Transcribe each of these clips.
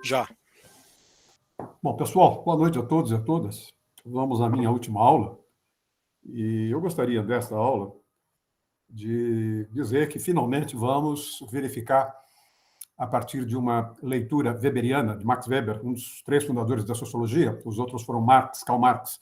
Já. Bom, pessoal, boa noite a todos e a todas. Vamos à minha última aula. E eu gostaria, desta aula, de dizer que, finalmente, vamos verificar, a partir de uma leitura weberiana, de Max Weber, um dos três fundadores da sociologia, os outros foram Karl Marx,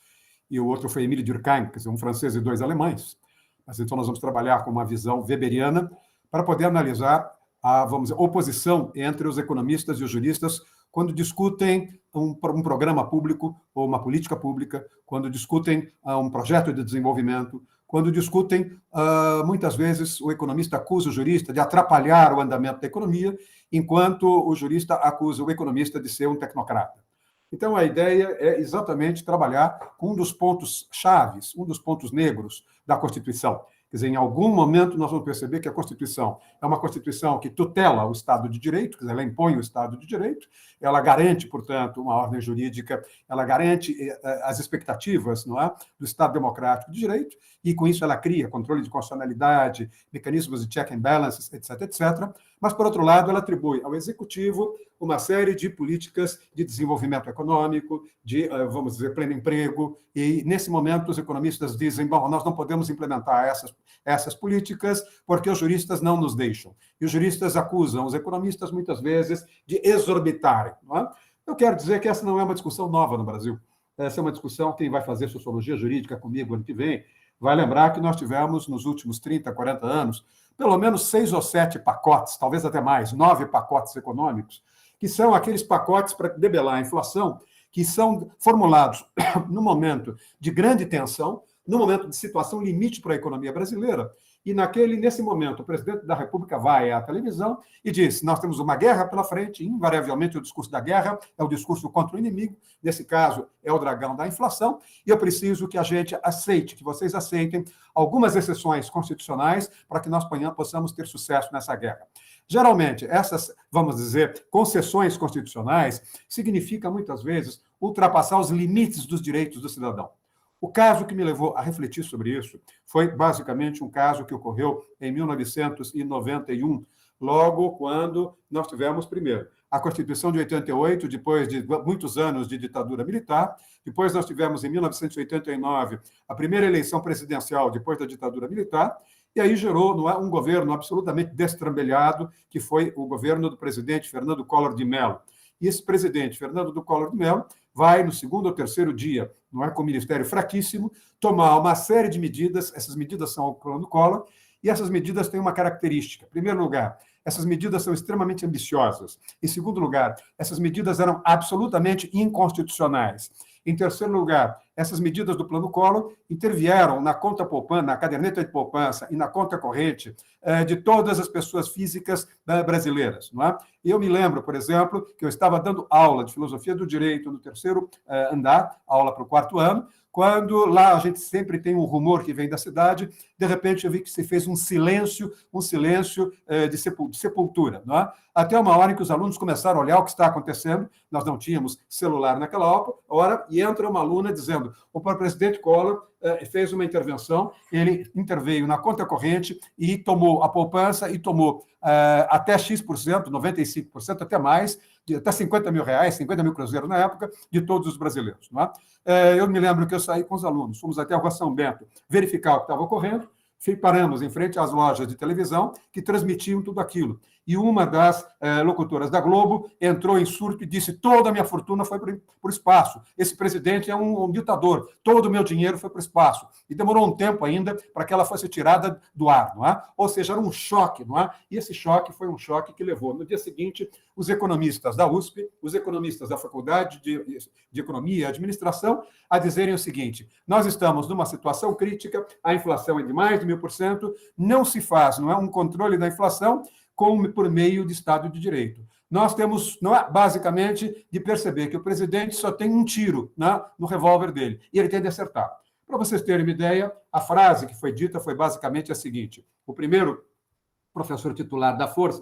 e o outro foi Émile Durkheim, quer dizer, um francês e dois alemães. Mas, então, nós vamos trabalhar com uma visão weberiana para poder analisar a, vamos dizer, oposição entre os economistas e os juristas quando discutem um programa público ou uma política pública, quando discutem um projeto de desenvolvimento, quando discutem, muitas vezes, o economista acusa o jurista de atrapalhar o andamento da economia, enquanto o jurista acusa o economista de ser um tecnocrata. Então, a ideia é exatamente trabalhar com um dos pontos chaves, um dos pontos negros da Constituição. Quer dizer, em algum momento nós vamos perceber que a Constituição é uma Constituição que tutela o Estado de Direito, quer dizer, ela impõe o Estado de Direito, ela garante, portanto, uma ordem jurídica, ela garante as expectativas, não é, do Estado democrático de direito, e com isso ela cria controle de constitucionalidade, mecanismos de check and balances, etc., etc. Mas, por outro lado, ela atribui ao Executivo uma série de políticas de desenvolvimento econômico, de, vamos dizer, pleno emprego, e, nesse momento, os economistas dizem, bom, nós não podemos implementar essas políticas porque os juristas não nos deixam. E os juristas acusam os economistas, muitas vezes, de exorbitarem. Não é? Eu quero dizer que essa não é uma discussão nova no Brasil. Essa é uma discussão, quem vai fazer sociologia jurídica comigo ano que vem, vai lembrar que nós tivemos, nos últimos 30, 40 anos, pelo menos 6 ou 7 pacotes, talvez até mais, 9 pacotes econômicos, que são aqueles pacotes para debelar a inflação, que são formulados no momento de grande tensão, no momento de situação limite para a economia brasileira, e nesse momento, o presidente da República vai à televisão e diz, nós temos uma guerra pela frente, invariavelmente o discurso da guerra é o discurso contra o inimigo, nesse caso é o dragão da inflação, e eu preciso que a gente aceite, que vocês aceitem algumas exceções constitucionais para que nós possamos ter sucesso nessa guerra. Geralmente, essas, vamos dizer, concessões constitucionais significam, muitas vezes, ultrapassar os limites dos direitos do cidadão. O caso que me levou a refletir sobre isso foi, basicamente, um caso que ocorreu em 1991, logo quando nós tivemos, primeiro, a Constituição de 88, depois de muitos anos de ditadura militar, depois nós tivemos, em 1989, a primeira eleição presidencial depois da ditadura militar, e aí gerou um governo absolutamente destrambelhado, que foi o governo do presidente Fernando Collor de Mello. E esse presidente, Fernando Collor de Mello, vai, no segundo ou terceiro dia, não é, com o ministério fraquíssimo, tomar uma série de medidas, essas medidas são ao plano Collor, e essas medidas têm uma característica. Em primeiro lugar, essas medidas são extremamente ambiciosas. Em segundo lugar, essas medidas eram absolutamente inconstitucionais. Em terceiro lugar, essas medidas do Plano Collor intervieram na conta poupança, na caderneta de poupança e na conta corrente de todas as pessoas físicas brasileiras. Não é? Eu me lembro, por exemplo, que eu estava dando aula de filosofia do direito no terceiro andar, aula para o quarto ano, quando lá a gente sempre tem um rumor que vem da cidade, de repente eu vi que se fez um silêncio de sepultura. Não é? Até uma hora em que os alunos começaram a olhar o que está acontecendo, nós não tínhamos celular naquela hora, e entra uma aluna dizendo, o presidente Collor fez uma intervenção, ele interveio na conta corrente e tomou a poupança e tomou até X%, 95%, até mais, até 50 mil reais, 50 mil cruzeiros na época, de todos os brasileiros. Não é? Eu me lembro que eu saí com os alunos, fomos até a Rua São Bento verificar o que estava ocorrendo, paramos em frente às lojas de televisão que transmitiam tudo aquilo. E uma das locutoras da Globo entrou em surto e disse, toda a minha fortuna foi para o espaço. Esse presidente é um ditador. Todo o meu dinheiro foi para o espaço. E demorou um tempo ainda para que ela fosse tirada do ar. Não é? Ou seja, era um choque. Não é? E esse choque foi um choque que levou, no dia seguinte, os economistas da USP, os economistas da Faculdade de Economia e Administração, a dizerem o seguinte, nós estamos numa situação crítica, a inflação é de mais de 1000%, não se faz, não é, um controle da inflação por meio de Estado de Direito. Nós temos, basicamente, de perceber que o presidente só tem um tiro, né, no revólver dele, e ele tem de acertar. Para vocês terem uma ideia, a frase que foi dita foi basicamente a seguinte, o primeiro professor titular da Força,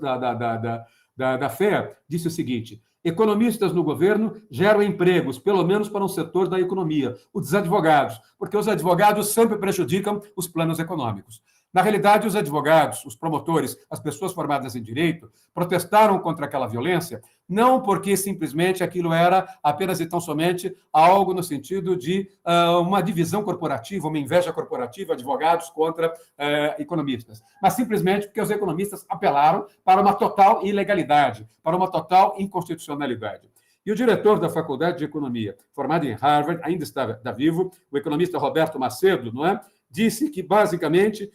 da FEA, disse o seguinte, economistas no governo geram empregos, pelo menos para um setor da economia, os advogados, porque os advogados sempre prejudicam os planos econômicos. Na realidade, os advogados, os promotores, as pessoas formadas em direito protestaram contra aquela violência, não porque simplesmente aquilo era apenas e tão somente algo no sentido de uma divisão corporativa, uma inveja corporativa, advogados contra economistas, mas simplesmente porque os economistas apelaram para uma total ilegalidade, para uma total inconstitucionalidade. E o diretor da Faculdade de Economia, formado em Harvard, ainda está vivo, o economista Roberto Macedo, não é? Disse que, basicamente,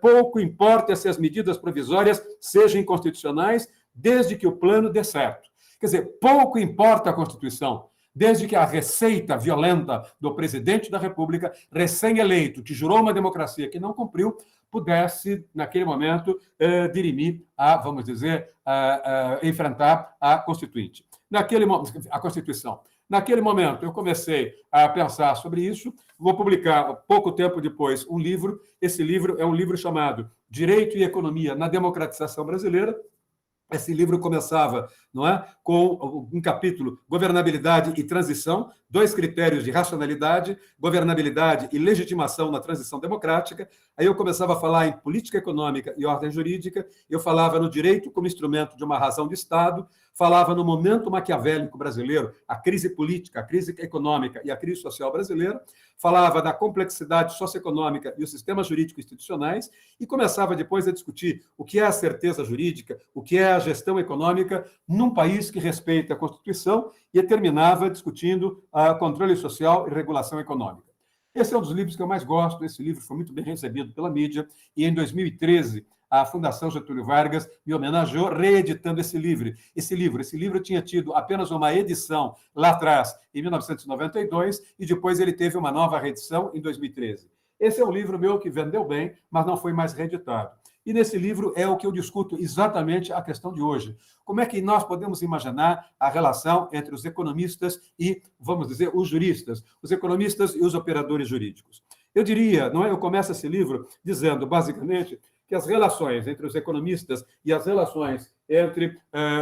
pouco importa se as medidas provisórias sejam inconstitucionais, desde que o plano dê certo. Quer dizer, pouco importa a Constituição, desde que a receita violenta do presidente da República, recém-eleito, que jurou uma democracia que não cumpriu, pudesse, naquele momento, dirimir vamos dizer, enfrentar a Constituinte. A Constituição. Naquele momento, eu comecei a pensar sobre isso. Vou publicar, pouco tempo depois, um livro. Esse livro é um livro chamado Direito e Economia na Democratização Brasileira. Esse livro começava, não é, com um capítulo Governabilidade e Transição, 2 critérios de racionalidade, governabilidade e legitimação na transição democrática. Aí eu começava a falar em política econômica e ordem jurídica, eu falava no direito como instrumento de uma razão de Estado, falava no momento maquiavélico brasileiro, a crise política, a crise econômica e a crise social brasileira, falava da complexidade socioeconômica e os sistemas jurídico-institucionais e começava depois a discutir o que é a certeza jurídica, o que é a gestão econômica num país que respeita a Constituição e terminava discutindo controle social e regulação econômica. Esse é um dos livros que eu mais gosto, esse livro foi muito bem recebido pela mídia e em 2013 a Fundação Getúlio Vargas me homenageou reeditando esse livro. Esse livro tinha tido apenas uma edição lá atrás, em 1992, e depois ele teve uma nova reedição em 2013. Esse é um livro meu que vendeu bem, mas não foi mais reeditado. E nesse livro é o que eu discuto exatamente a questão de hoje. Como é que nós podemos imaginar a relação entre os economistas e, vamos dizer, os juristas, os economistas e os operadores jurídicos? Eu diria, não é? Eu começo esse livro dizendo, basicamente, que as relações entre os economistas e as relações entre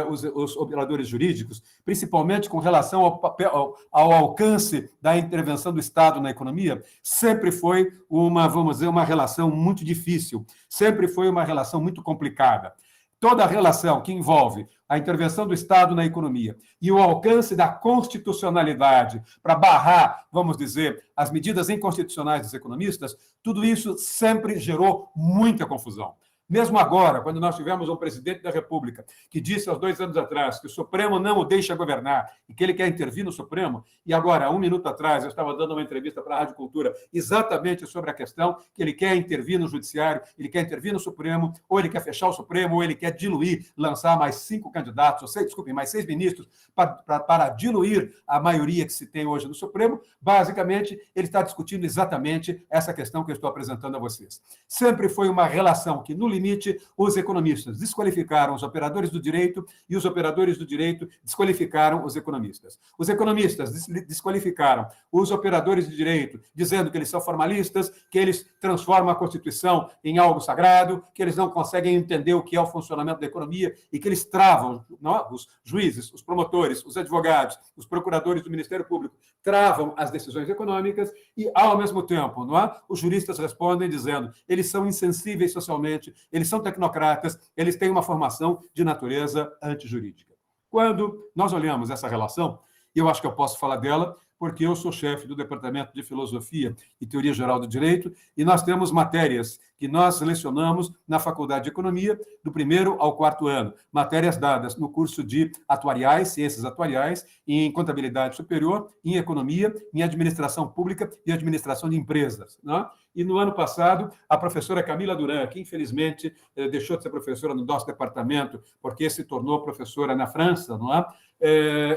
os operadores jurídicos, principalmente com relação ao alcance da intervenção do Estado na economia, sempre foi vamos dizer, uma relação muito difícil, sempre foi uma relação muito complicada. Toda a relação que envolve a intervenção do Estado na economia e o alcance da constitucionalidade para barrar, vamos dizer, as medidas inconstitucionais dos economistas, tudo isso sempre gerou muita confusão. Mesmo agora, quando nós tivemos um presidente da República que disse há 2 anos atrás que o Supremo não o deixa governar e que ele quer intervir no Supremo, e agora, 1 minuto atrás, eu estava dando uma entrevista para a Rádio Cultura exatamente sobre a questão que ele quer intervir no Judiciário, ele quer intervir no Supremo, ou ele quer fechar o Supremo, ou ele quer diluir, lançar mais 5 candidatos, mais 6 ministros, para diluir a maioria que se tem hoje no Supremo. Basicamente, ele está discutindo exatamente essa questão que eu estou apresentando a vocês. Sempre foi uma relação que, no limite, os economistas desqualificaram os operadores do direito e os operadores do direito desqualificaram os economistas. Os economistas desqualificaram os operadores de direito, dizendo que eles são formalistas, que eles transformam a Constituição em algo sagrado, que eles não conseguem entender o que é o funcionamento da economia e que eles travam, não, os juízes, os promotores, os advogados, os procuradores do Ministério Público, travam as decisões econômicas e, ao mesmo tempo, não é? Os juristas respondem dizendo eles são insensíveis socialmente, eles são tecnocratas, eles têm uma formação de natureza antijurídica. Quando nós olhamos essa relação, eu acho que eu posso falar dela, porque eu sou chefe do Departamento de Filosofia e Teoria Geral do Direito, e nós temos matérias que nós lecionamos na Faculdade de Economia, do 1º ao 4º ano, matérias dadas no curso de atuariais, ciências atuariais, em contabilidade superior, em economia, em administração pública e administração de empresas, né? E no ano passado, a professora Camila Duran, que infelizmente deixou de ser professora no nosso departamento, porque se tornou professora na França, não é?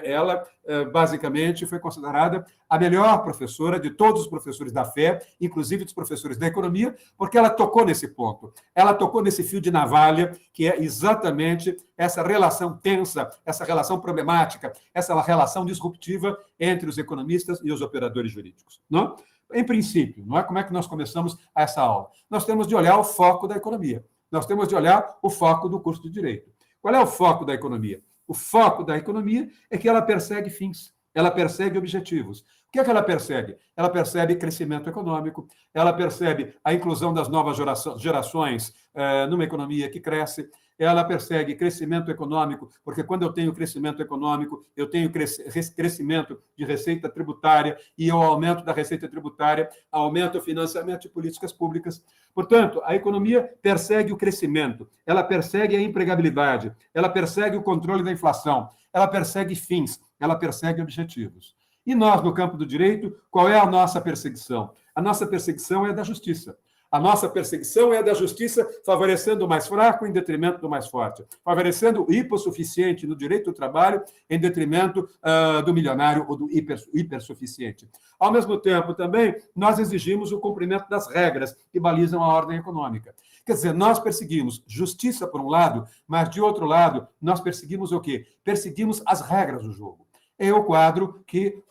Ela, basicamente, foi considerada a melhor professora de todos os professores da FE, inclusive dos professores da economia, porque ela tocou nesse ponto. Ela tocou nesse fio de navalha, que é exatamente essa relação tensa, essa relação problemática, essa relação disruptiva entre os economistas e os operadores jurídicos, não? Em princípio, não é? Como é que nós começamos essa aula? Nós temos de olhar o foco da economia. Nós temos de olhar o foco do curso de Direito. Qual é o foco da economia? O foco da economia é que ela persegue fins. ela persegue objetivos. O que é que ela persegue? Ela persegue crescimento econômico, ela percebe a inclusão das novas gerações numa economia que cresce, ela persegue crescimento econômico, porque quando eu tenho crescimento econômico, eu tenho crescimento de receita tributária, e o aumento da receita tributária aumenta o financiamento de políticas públicas. Portanto, a economia persegue o crescimento, ela persegue a empregabilidade, ela persegue o controle da inflação, ela persegue fins, ela persegue objetivos. E nós, no campo do direito, qual é a nossa perseguição? A nossa perseguição é da justiça. A nossa perseguição é da justiça favorecendo o mais fraco em detrimento do mais forte, favorecendo o hipossuficiente no direito do trabalho em detrimento do milionário ou do hipersuficiente. Ao mesmo tempo, também, nós exigimos o cumprimento das regras que balizam a ordem econômica. Quer dizer, nós perseguimos justiça por um lado, mas, de outro lado, nós perseguimos o quê? Perseguimos as regras do jogo. É o quadro que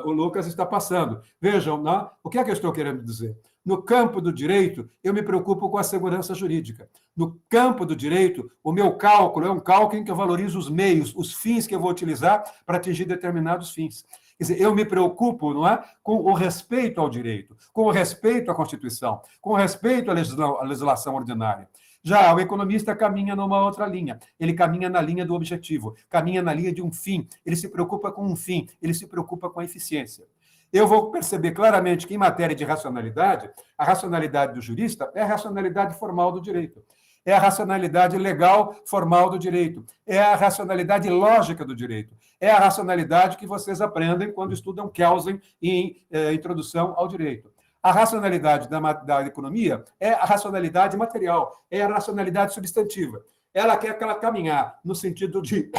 o Lucas está passando. Vejam, né? O que é que eu estou querendo dizer? No campo do direito, eu me preocupo com a segurança jurídica. No campo do direito, o meu cálculo é um cálculo em que eu valorizo os meios, os fins que eu vou utilizar para atingir determinados fins. Quer dizer, eu me preocupo, não é, com o respeito ao direito, com o respeito à Constituição, com o respeito à legislação ordinária. Já o economista caminha numa outra linha. Ele caminha na linha do objetivo, caminha na linha de um fim. Ele se preocupa com um fim, ele se preocupa com a eficiência. Eu vou perceber claramente que, em matéria de racionalidade, a racionalidade do jurista é a racionalidade formal do direito. É a racionalidade legal formal do direito. É a racionalidade lógica do direito. É a racionalidade que vocês aprendem quando estudam Kelsen em Introdução ao Direito. A racionalidade da economia é a racionalidade material, é a racionalidade substantiva. Ela quer caminhar no sentido de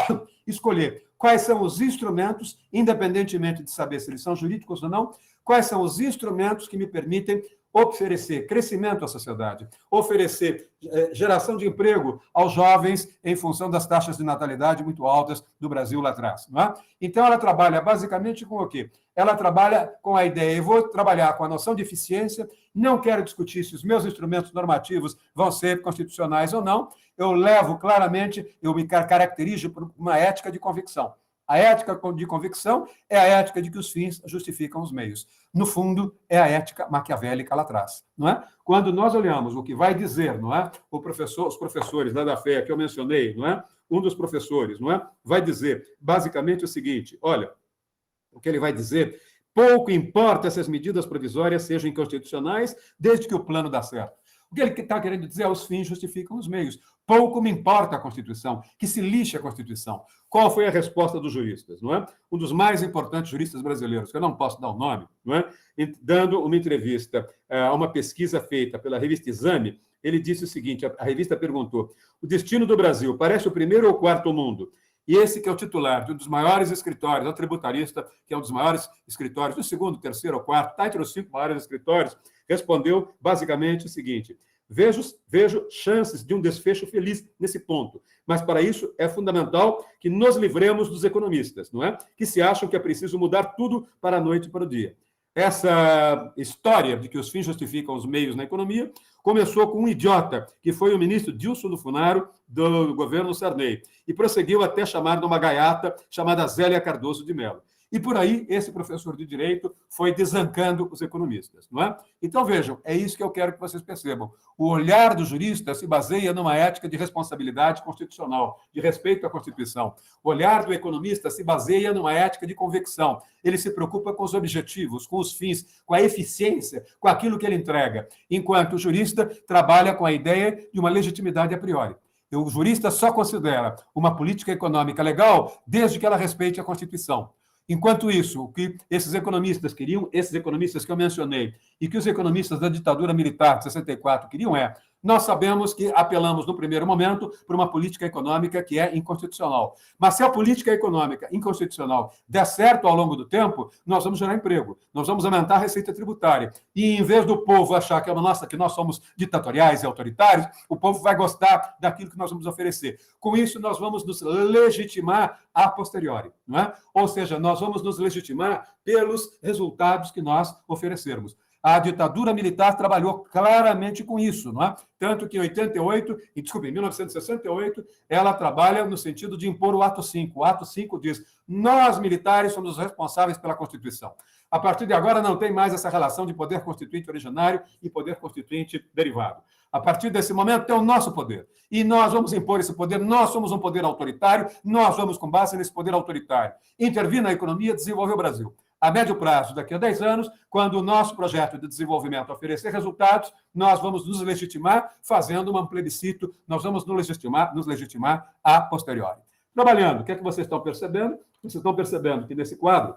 escolher quais são os instrumentos, independentemente de saber se eles são jurídicos ou não, quais são os instrumentos que me permitem oferecer crescimento à sociedade, oferecer geração de emprego aos jovens em função das taxas de natalidade muito altas do Brasil lá atrás. Não é? Então, ela trabalha basicamente com o quê? Ela trabalha com a ideia, eu vou trabalhar com a noção de eficiência, não quero discutir se os meus instrumentos normativos vão ser constitucionais ou não, eu levo claramente, eu me caracterizo por uma ética de convicção. A ética de convicção é a ética de que os fins justificam os meios. No fundo, é a ética maquiavélica lá atrás. Não é? Quando nós olhamos o que vai dizer, não é? Os professores lá da FEA que eu mencionei, não é? Um dos professores, não é? Vai dizer basicamente o seguinte: olha, o que ele vai dizer, pouco importa se as medidas provisórias sejam inconstitucionais, desde que o plano dá certo. O que ele está querendo dizer é os fins justificam os meios. Pouco me importa a Constituição, que se lixe a Constituição. Qual foi a resposta dos juristas? Não é? Um dos mais importantes juristas brasileiros, que eu não posso dar o nome, não é? Dando uma entrevista a uma pesquisa feita pela revista Exame, ele disse o seguinte, a revista perguntou, o destino do Brasil parece o primeiro ou o quarto mundo? E esse que é o titular de um dos maiores escritórios, o tributarista, que é um dos maiores escritórios, do segundo, terceiro ou quarto, está entre os 5 maiores escritórios, respondeu basicamente o seguinte, vejo chances de um desfecho feliz nesse ponto, mas para isso é fundamental que nos livremos dos economistas, não é? Que se acham que é preciso mudar tudo para a noite e para o dia. Essa história de que os fins justificam os meios na economia começou com um idiota, que foi o ministro Dilson do Funaro, do governo Sarney, e prosseguiu até chamar de uma gaiata chamada Zélia Cardoso de Mello. E por aí, esse professor de direito foi desancando os economistas, não é? Então, vejam, é isso que eu quero que vocês percebam. O olhar do jurista se baseia numa ética de responsabilidade constitucional, de respeito à Constituição. O olhar do economista se baseia numa ética de convicção. Ele se preocupa com os objetivos, com os fins, com a eficiência, com aquilo que ele entrega, enquanto o jurista trabalha com a ideia de uma legitimidade a priori. O jurista só considera uma política econômica legal desde que ela respeite a Constituição. Enquanto isso, o que esses economistas queriam, esses economistas que eu mencionei, e que os economistas da ditadura militar de 64 queriam nós sabemos que apelamos, no primeiro momento, para uma política econômica que é inconstitucional. Mas se a política econômica inconstitucional der certo ao longo do tempo, nós vamos gerar emprego, nós vamos aumentar a receita tributária. E, em vez do povo achar que nós somos ditatoriais e autoritários, o povo vai gostar daquilo que nós vamos oferecer. Com isso, nós vamos nos legitimar a posteriori, não é? Ou seja, nós vamos nos legitimar pelos resultados que nós oferecermos. A ditadura militar trabalhou claramente com isso, não é? Tanto que em 1968, ela trabalha no sentido de impor o ato 5. O ato 5 diz: nós, militares, somos os responsáveis pela Constituição. A partir de agora, não tem mais essa relação de poder constituinte originário e poder constituinte derivado. A partir desse momento, é o nosso poder. E nós vamos impor esse poder. Nós somos um poder autoritário, nós vamos, com base nesse poder autoritário, intervir na economia e desenvolver o Brasil. A médio prazo, daqui a 10 anos, quando o nosso projeto de desenvolvimento oferecer resultados, nós vamos nos legitimar fazendo um plebiscito, nós vamos nos legitimar a posteriori. Trabalhando, o que é que vocês estão percebendo? Vocês estão percebendo que nesse quadro,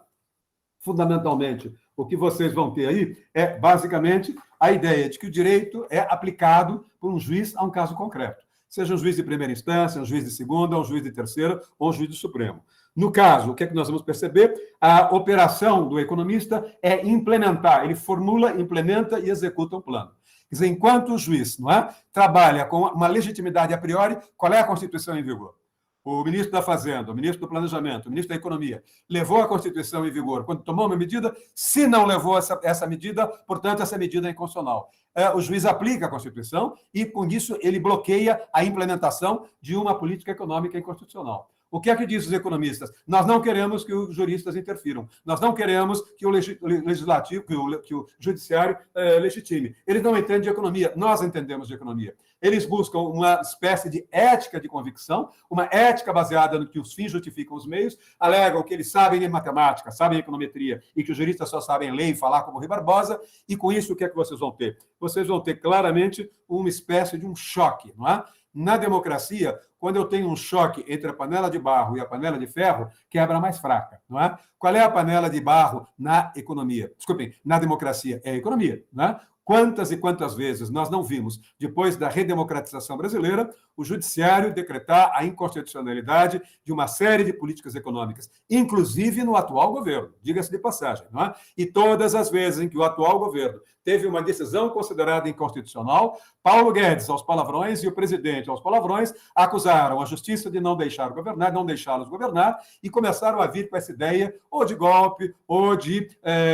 fundamentalmente, o que vocês vão ter aí é, basicamente, a ideia de que o direito é aplicado por um juiz a um caso concreto. Seja um juiz de primeira instância, um juiz de segunda, um juiz de terceira ou um juiz do Supremo. No caso, o que é que nós vamos perceber? A operação do economista é implementar. Ele formula, implementa e executa um plano. Quer dizer, enquanto o juiz, não é, trabalha com uma legitimidade a priori, qual é a Constituição em vigor? O ministro da Fazenda, o ministro do Planejamento, o ministro da Economia, levou a Constituição em vigor quando tomou uma medida. Se não levou essa medida, portanto, essa medida é inconstitucional. O juiz aplica a Constituição e, com isso, ele bloqueia a implementação de uma política econômica inconstitucional. O que é que dizem os economistas? Nós não queremos que os juristas interfiram. Nós não queremos que o legislativo, que o judiciário legitime. Eles não entendem de economia. Nós entendemos de economia. Eles buscam uma espécie de ética de convicção, uma ética baseada no que os fins justificam os meios, alegam que eles sabem em matemática, sabem em econometria e que os juristas só sabem ler e falar como Rui Barbosa, e com isso o que é que vocês vão ter? Vocês vão ter claramente uma espécie de um choque, não é? Na democracia, quando eu tenho um choque entre a panela de barro e a panela de ferro, quebra a mais fraca, não é? Qual é a panela de barro na economia? Desculpem, na democracia é a economia, não é? Quantas e quantas vezes nós não vimos, depois da redemocratização brasileira, o judiciário decretar a inconstitucionalidade de uma série de políticas econômicas, inclusive no atual governo, diga-se de passagem, não é? E todas as vezes em que o atual governo teve uma decisão considerada inconstitucional, Paulo Guedes, aos palavrões, e o presidente, aos palavrões, acusaram a justiça de não deixar governar, não deixá-los governar, e começaram a vir com essa ideia ou de golpe, ou de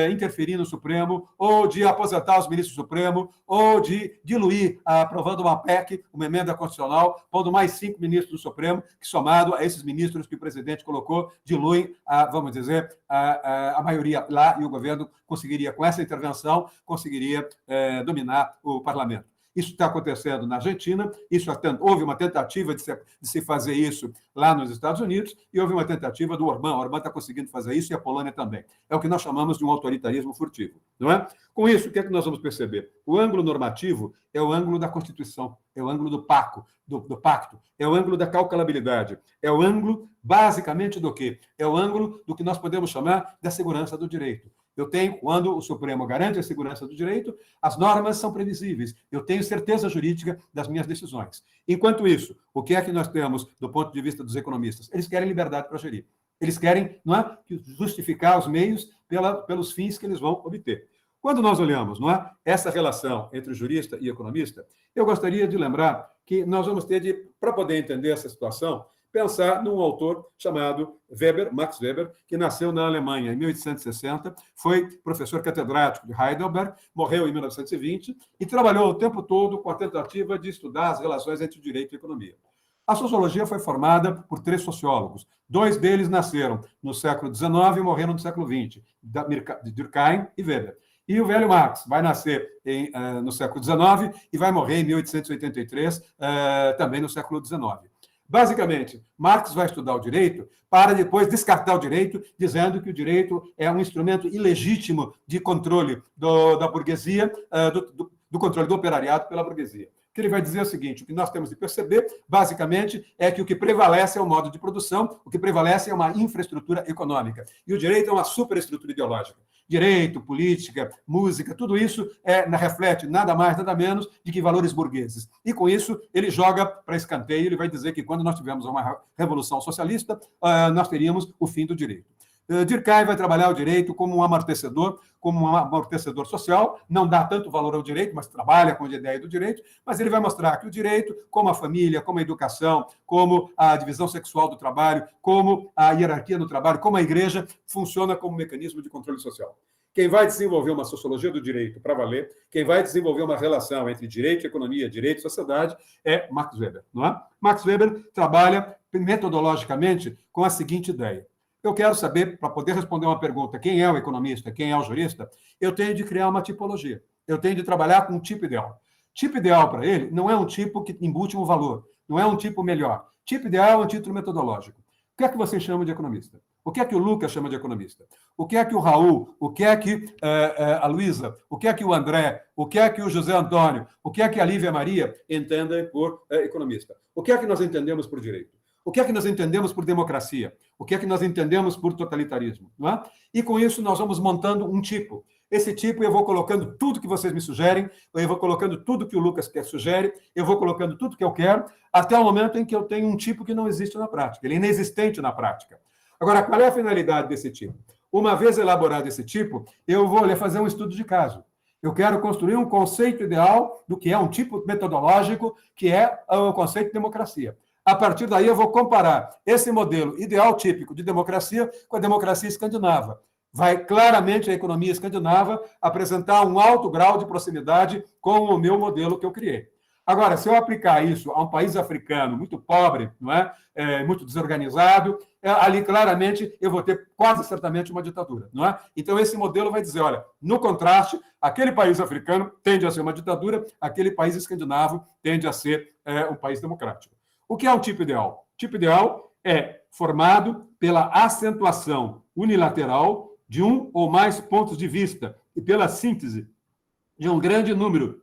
interferir no Supremo, ou de aposentar os ministros do Supremo, ou de diluir, aprovando uma PEC, uma emenda constitucional, pondo mais 5 ministros do Supremo, que, somado a esses ministros que o presidente colocou, diluem, vamos dizer, a maioria lá, e o governo conseguiria, com essa intervenção, conseguiria dominar o parlamento. Isso está acontecendo na Argentina, houve uma tentativa de se fazer isso lá nos Estados Unidos, e houve uma tentativa do Orbán. O Orbán está conseguindo fazer isso, e a Polônia também. É o que nós chamamos de um autoritarismo furtivo, não é? Com isso, o que é que nós vamos perceber? O ângulo normativo é o ângulo da Constituição, é o ângulo do pacto, é o ângulo da calculabilidade, é o ângulo, basicamente, do quê? É o ângulo do que nós podemos chamar da segurança do direito. Eu tenho, quando o Supremo garante a segurança do direito, as normas são previsíveis. Eu tenho certeza jurídica das minhas decisões. Enquanto isso, o que é que nós temos do ponto de vista dos economistas? Eles querem liberdade para gerir. Eles querem, não é, justificar os meios pelos fins que eles vão obter. Quando nós olhamos, não é, essa relação entre jurista e economista, eu gostaria de lembrar que nós vamos ter para poder entender essa situação, pensar num autor chamado Max Weber, que nasceu na Alemanha em 1860, foi professor catedrático de Heidelberg, morreu em 1920 e trabalhou o tempo todo com a tentativa de estudar as relações entre direito e economia. A sociologia foi formada por 3 sociólogos. 2 deles nasceram no século XIX e morreram no século XX, Durkheim e Weber. E o velho Marx vai nascer no século XIX e vai morrer em 1883, também no século XIX. Basicamente, Marx vai estudar o direito para depois descartar o direito, dizendo que o direito é um instrumento ilegítimo de controle da burguesia, do controle do operariado pela burguesia. Que ele vai dizer o seguinte: o que nós temos de perceber, basicamente, é que o que prevalece é o modo de produção, o que prevalece é uma infraestrutura econômica. E o direito é uma superestrutura ideológica. Direito, política, música, tudo isso reflete nada mais, nada menos de que valores burgueses. E, com isso, ele joga para escanteio, ele vai dizer que quando nós tivermos uma revolução socialista, nós teríamos o fim do direito. Durkheim vai trabalhar o direito como um amortecedor social, não dá tanto valor ao direito, mas trabalha com a ideia do direito, mas ele vai mostrar que o direito, como a família, como a educação, como a divisão sexual do trabalho, como a hierarquia do trabalho, como a igreja, funciona como mecanismo de controle social. Quem vai desenvolver uma sociologia do direito para valer, quem vai desenvolver uma relação entre direito e economia, direito e sociedade, é Max Weber, não é? Max Weber trabalha metodologicamente com a seguinte ideia. Eu quero saber, para poder responder uma pergunta, quem é o economista, quem é o jurista, eu tenho de criar uma tipologia. Eu tenho de trabalhar com um tipo ideal. Tipo ideal para ele não é um tipo que embute um valor, não é um tipo melhor. Tipo ideal é um título metodológico. O que é que vocês chamam de economista? O que é que o Lucas chama de economista? O que é que o Raul, o que é que a Luísa, o que é que o André, o que é que o José Antônio, o que é que a Lívia Maria entendem por economista? O que é que nós entendemos por direito? O que é que nós entendemos por democracia? O que é que nós entendemos por totalitarismo? Não é? E com isso nós vamos montando um tipo. Esse tipo eu vou colocando tudo que vocês me sugerem, eu vou colocando tudo que o Lucas sugere, eu vou colocando tudo que eu quero, até o momento em que eu tenho um tipo que não existe na prática, ele é inexistente na prática. Agora, qual é a finalidade desse tipo? Uma vez elaborado esse tipo, eu vou fazer um estudo de caso. Eu quero construir um conceito ideal do que é um tipo metodológico, que é o conceito de democracia. A partir daí, eu vou comparar esse modelo ideal típico de democracia com a democracia escandinava. Vai claramente a economia escandinava apresentar um alto grau de proximidade com o meu modelo que eu criei. Agora, se eu aplicar isso a um país africano muito pobre, não é? Muito desorganizado, ali claramente eu vou ter quase certamente uma ditadura, não é? Então esse modelo vai dizer, olha, no contraste, aquele país africano tende a ser uma ditadura, aquele país escandinavo tende a ser um país democrático. O que é um tipo ideal? O tipo ideal é formado pela acentuação unilateral de um ou mais pontos de vista e pela síntese de um grande número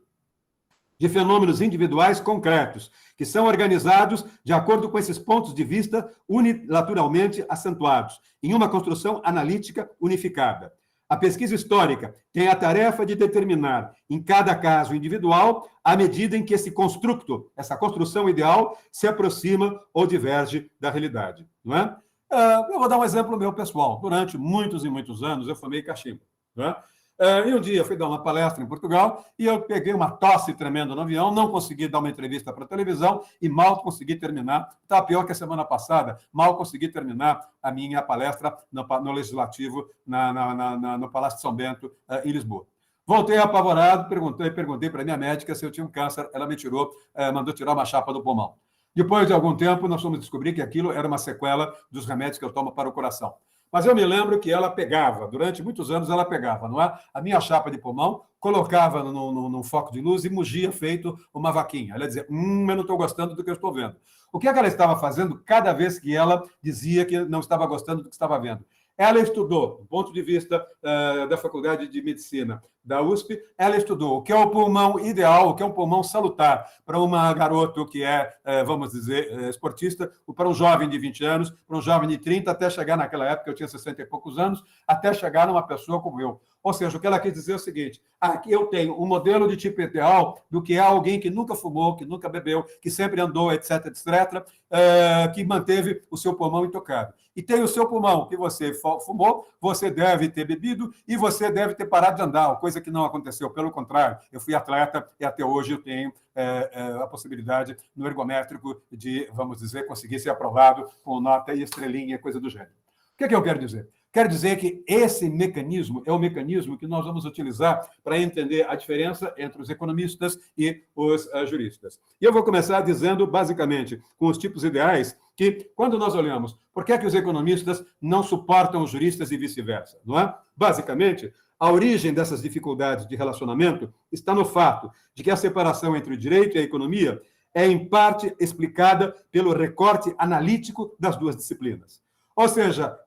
de fenômenos individuais concretos, que são organizados de acordo com esses pontos de vista unilateralmente acentuados, em uma construção analítica unificada. A pesquisa histórica tem a tarefa de determinar, em cada caso individual, a medida em que esse construto, essa construção ideal, se aproxima ou diverge da realidade. Não é? Eu vou dar um exemplo meu pessoal. Durante muitos e muitos anos, eu fumei cachimbo. Não é? E um dia eu fui dar uma palestra em Portugal e eu peguei uma tosse tremenda no avião, não consegui dar uma entrevista para a televisão e mal consegui terminar. Estava pior que a semana passada, mal consegui terminar a minha palestra no Legislativo, no Palácio de São Bento, em Lisboa. Voltei apavorado, perguntei para a minha médica se eu tinha um câncer, ela me mandou tirar uma chapa do pulmão. Depois de algum tempo, nós fomos descobrir que aquilo era uma sequela dos remédios que eu tomo para o coração. Mas eu me lembro que ela pegava, durante muitos anos ela pegava, não é? A minha chapa de pulmão, colocava num foco de luz e mugia feito uma vaquinha. Ela dizia, eu não estou gostando do que eu estou vendo. O que é que ela estava fazendo cada vez que ela dizia que não estava gostando do que estava vendo? Ela estudou, do ponto de vista da Faculdade de Medicina da USP, ela estudou o que é o pulmão ideal, o que é um pulmão salutar para uma garota que vamos dizer, esportista, ou para um jovem de 20 anos, para um jovem de 30, até chegar naquela época, eu tinha 60 e poucos anos, até chegar numa pessoa como eu. Ou seja, o que ela quis dizer é o seguinte, aqui eu tenho um modelo de tipo ideal do que é alguém que nunca fumou, que nunca bebeu, que sempre andou, etc., etc., que manteve o seu pulmão intocado. E tem o seu pulmão, que você fumou, você deve ter bebido e você deve ter parado de andar, coisa que não aconteceu. Pelo contrário, eu fui atleta e até hoje eu tenho a possibilidade no ergométrico de, vamos dizer, conseguir ser aprovado com nota e estrelinha, coisa do gênero. O que é que eu quero dizer? Quero dizer que esse mecanismo é o mecanismo que nós vamos utilizar para entender a diferença entre os economistas e os juristas. E eu vou começar dizendo, basicamente, com os tipos ideais, que quando nós olhamos por que é que os economistas não suportam os juristas e vice-versa, não é? Basicamente, a origem dessas dificuldades de relacionamento está no fato de que a separação entre o direito e a economia é, em parte, explicada pelo recorte analítico das duas disciplinas. Ou seja,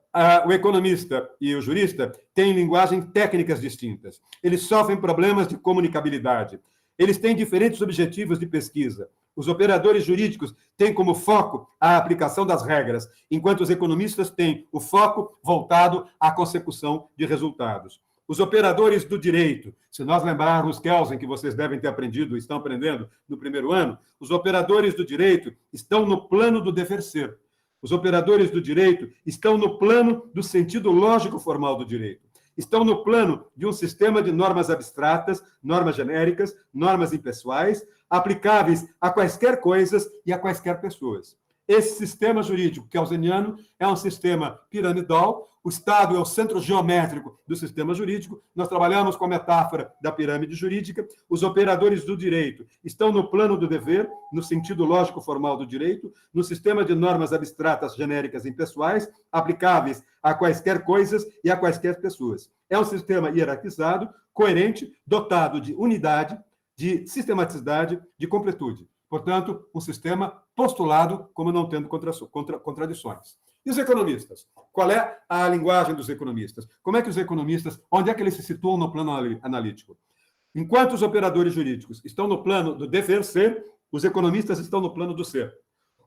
o economista e o jurista têm linguagens técnicas distintas. Eles sofrem problemas de comunicabilidade. Eles têm diferentes objetivos de pesquisa. Os operadores jurídicos têm como foco a aplicação das regras, enquanto os economistas têm o foco voltado à consecução de resultados. Os operadores do direito, se nós lembrarmos Kelsen, que vocês devem ter aprendido, estão aprendendo no primeiro ano, os operadores do direito estão no plano do dever ser. Os operadores do direito estão no plano do sentido lógico formal do direito. Estão no plano de um sistema de normas abstratas, normas genéricas, normas impessoais, aplicáveis a quaisquer coisas e a quaisquer pessoas. Esse sistema jurídico kelseniano é um sistema piramidal, o Estado é o centro geométrico do sistema jurídico, nós trabalhamos com a metáfora da pirâmide jurídica, os operadores do direito estão no plano do dever, no sentido lógico-formal do direito, no sistema de normas abstratas, genéricas e impessoais, aplicáveis a quaisquer coisas e a quaisquer pessoas. É um sistema hierarquizado, coerente, dotado de unidade, de sistematicidade, de completude. Portanto, um sistema postulado como não tendo contradições. E os economistas? Qual é a linguagem dos economistas? Como é que os economistas, onde é que eles se situam no plano analítico? Enquanto os operadores jurídicos estão no plano do dever ser, os economistas estão no plano do ser.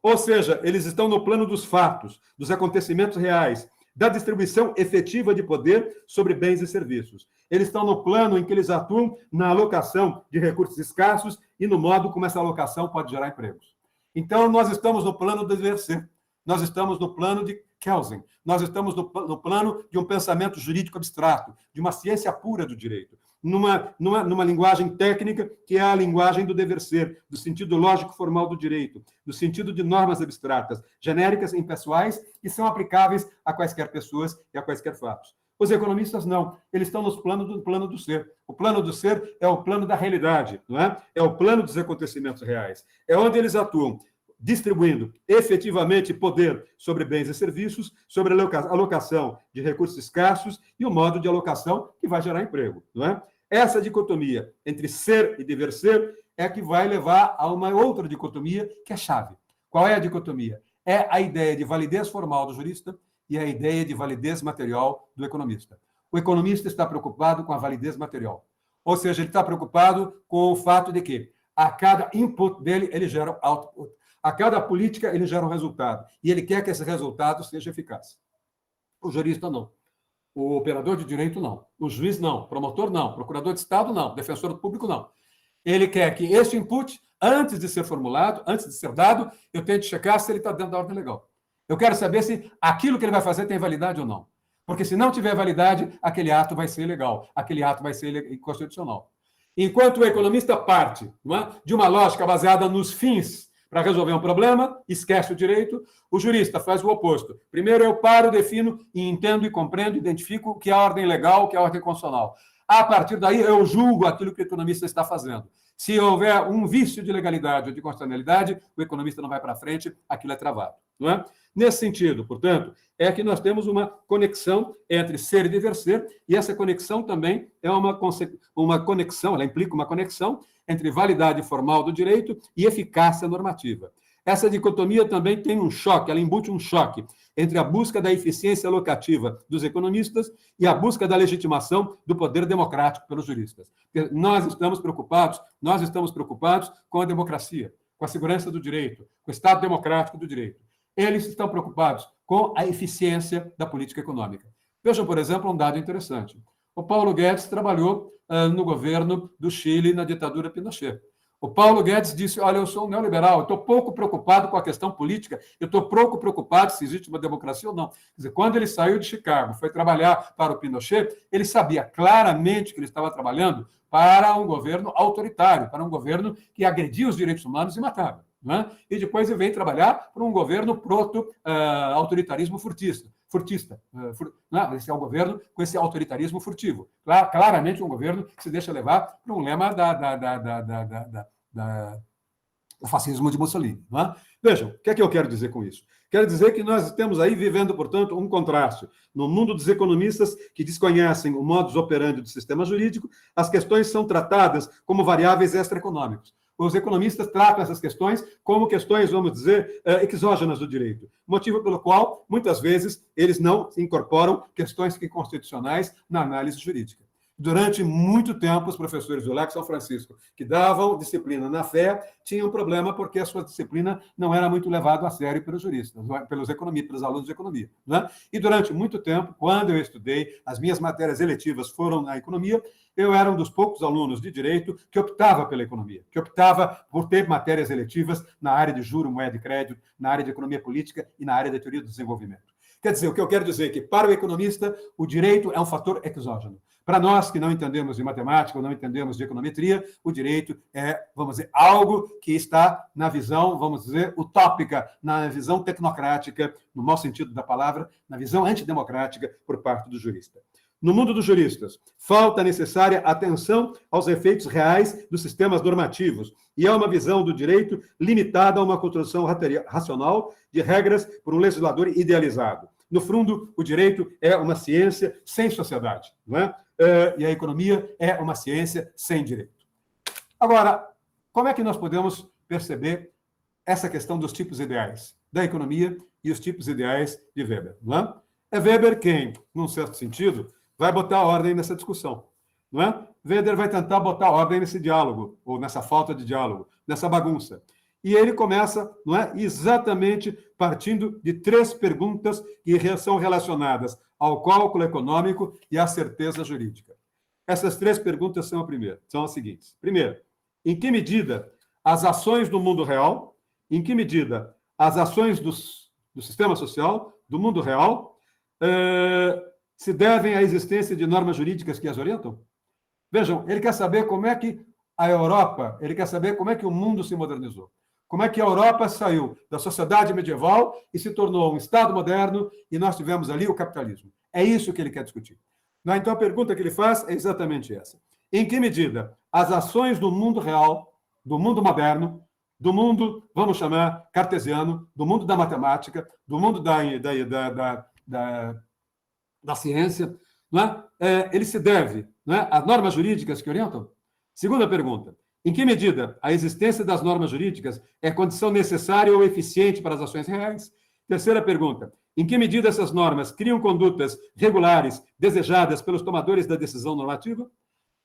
Ou seja, eles estão no plano dos fatos, dos acontecimentos reais, da distribuição efetiva de poder sobre bens e serviços. Eles estão no plano em que eles atuam na alocação de recursos escassos e no modo como essa alocação pode gerar empregos. Então, nós estamos no plano do dever ser. Nós estamos no plano de Kelsen. Nós estamos no plano de um pensamento jurídico abstrato, de uma ciência pura do direito, numa linguagem técnica que é a linguagem do dever ser, do sentido lógico formal do direito, do sentido de normas abstratas, genéricas e impessoais, que são aplicáveis a quaisquer pessoas e a quaisquer fatos. Os economistas não, eles estão no plano do ser. O plano do ser é o plano da realidade, não é? É o plano dos acontecimentos reais. É onde eles atuam, distribuindo efetivamente poder sobre bens e serviços, sobre a alocação de recursos escassos e o modo de alocação que vai gerar emprego, não é? Essa dicotomia entre ser e dever ser é que vai levar a uma outra dicotomia que é chave. Qual é a dicotomia? É a ideia de validez formal do jurista e a ideia de validez material do economista. O economista está preocupado com a validez material. Ou seja, ele está preocupado com o fato de que a cada input dele, ele gera output. A cada política, ele gera um resultado. E ele quer que esse resultado seja eficaz. O jurista, não. O operador de direito, não. O juiz, não. O promotor, não. O procurador de Estado, não. O defensor público, não. Ele quer que esse input, antes de ser formulado, antes de ser dado, eu tente checar se ele está dentro da ordem legal. Eu quero saber se aquilo que ele vai fazer tem validade ou não. Porque se não tiver validade, aquele ato vai ser ilegal, aquele ato vai ser inconstitucional. Enquanto o economista parte, não é, de uma lógica baseada nos fins para resolver um problema, esquece o direito, o jurista faz o oposto. Primeiro eu paro, defino e entendo e compreendo, identifico o que é a ordem legal, o que é a ordem constitucional. A partir daí eu julgo aquilo que o economista está fazendo. Se houver um vício de legalidade ou de constitucionalidade, o economista não vai para frente, aquilo é travado. Não é? Nesse sentido, portanto, é que nós temos uma conexão entre ser e dever ser, e essa conexão também é uma conexão, ela implica uma conexão entre validade formal do direito e eficácia normativa. Essa dicotomia também tem um choque, ela embute um choque entre a busca da eficiência locativa dos economistas e a busca da legitimação do poder democrático pelos juristas. Porque nós estamos preocupados com a democracia, com a segurança do direito, com o Estado democrático do direito. Eles estão preocupados com a eficiência da política econômica. Vejam, por exemplo, um dado interessante. O Paulo Guedes trabalhou no governo do Chile na ditadura Pinochet. O Paulo Guedes disse, olha, eu sou um neoliberal, eu estou pouco preocupado com a questão política, eu estou pouco preocupado se existe uma democracia ou não. Quer dizer, quando ele saiu de Chicago, foi trabalhar para o Pinochet, ele sabia claramente que ele estava trabalhando para um governo autoritário, para um governo que agredia os direitos humanos e matava. Né? E depois ele vem trabalhar para um governo proto-autoritarismo furtista. Esse é um governo com esse autoritarismo furtivo. Claramente um governo que se deixa levar para um lema do fascismo de Mussolini. Né? Vejam, o que é que eu quero dizer com isso? Quero dizer que nós estamos aí vivendo, portanto, um contraste. No mundo dos economistas que desconhecem o modus operandi do sistema jurídico, as questões são tratadas como variáveis extraeconômicos. Os economistas tratam essas questões como questões, vamos dizer, exógenas do direito. Motivo pelo qual, muitas vezes, eles não incorporam questões constitucionais na análise jurídica. Durante muito tempo, os professores do Lex São Francisco, que davam disciplina na fé, tinham um problema porque a sua disciplina não era muito levada a sério pelos juristas, pelos alunos de economia. Né? E durante muito tempo, quando eu estudei, as minhas matérias eletivas foram na economia, eu era um dos poucos alunos de direito que optava pela economia, que optava por ter matérias eletivas na área de juro, moeda e crédito, na área de economia política e na área da teoria do desenvolvimento. Quer dizer, o que eu quero dizer é que, para o economista, o direito é um fator exógeno. Para nós que não entendemos de matemática ou não entendemos de econometria, o direito é, vamos dizer, algo que está na visão, vamos dizer, utópica, na visão tecnocrática, no mau sentido da palavra, na visão antidemocrática por parte do jurista. No mundo dos juristas, falta necessária atenção aos efeitos reais dos sistemas normativos, e é uma visão do direito limitada a uma construção racional de regras por um legislador idealizado. No fundo, o direito é uma ciência sem sociedade, não é? E a economia é uma ciência sem direito. Agora, como é que nós podemos perceber essa questão dos tipos ideais da economia e os tipos ideais de Weber? Não é? É Weber quem, num certo sentido, vai botar ordem nessa discussão, não é? Weber vai tentar botar ordem nesse diálogo, ou nessa falta de diálogo, nessa bagunça. E ele começa, não é, exatamente partindo de 3 perguntas que são relacionadas ao cálculo econômico e à certeza jurídica. Essas 3 perguntas são as seguintes. Primeiro, em que medida as ações do mundo real, em que medida as ações do sistema social, do mundo real, se devem à existência de normas jurídicas que as orientam? Vejam, ele quer saber como é que a Europa, ele quer saber como é que o mundo se modernizou. Como é que a Europa saiu da sociedade medieval e se tornou um Estado moderno e nós tivemos ali o capitalismo. É isso que ele quer discutir. Então, a pergunta que ele faz é exatamente essa. Em que medida as ações do mundo real, do mundo moderno, do mundo, vamos chamar, cartesiano, do mundo da matemática, do mundo da ciência, não é? Ele se deve, não é, às normas jurídicas que orientam? Segunda pergunta. Em que medida a existência das normas jurídicas é condição necessária ou eficiente para as ações reais? Terceira pergunta. Em que medida essas normas criam condutas regulares desejadas pelos tomadores da decisão normativa?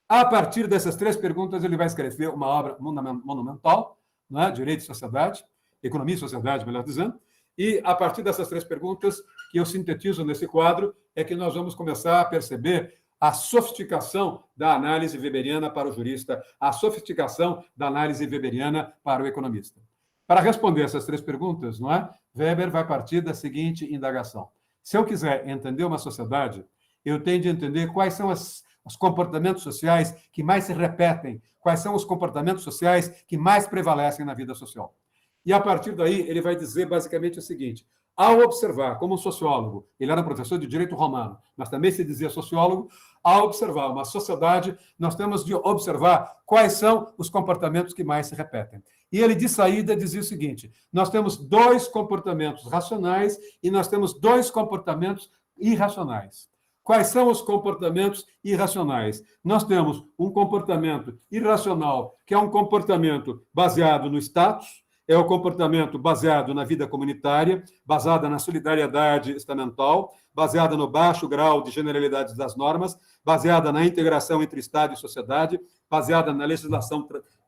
A partir dessas 3 perguntas, ele vai escrever uma obra monumental, não é? Direito e Sociedade, Economia e Sociedade, melhor dizendo, e a partir dessas 3 perguntas que eu sintetizo nesse quadro é que nós vamos começar a perceber a sofisticação da análise weberiana para o jurista, a sofisticação da análise weberiana para o economista. Para responder essas 3 perguntas, não é? Weber vai partir da seguinte indagação. Se eu quiser entender uma sociedade, eu tenho de entender quais são os comportamentos sociais que mais se repetem, quais são os comportamentos sociais que mais prevalecem na vida social. E, a partir daí, ele vai dizer basicamente o seguinte: ao observar, como um sociólogo, ele era professor de direito romano, mas também se dizia sociólogo, ao observar uma sociedade, nós temos de observar quais são os comportamentos que mais se repetem. E ele, de saída, dizia o seguinte: nós temos 2 comportamentos racionais e nós temos 2 comportamentos irracionais. Quais são os comportamentos irracionais? Nós temos um comportamento irracional, que é um comportamento baseado no status, é o comportamento baseado na vida comunitária, baseada na solidariedade estamental, baseada no baixo grau de generalidade das normas, baseada na integração entre Estado e sociedade, baseada na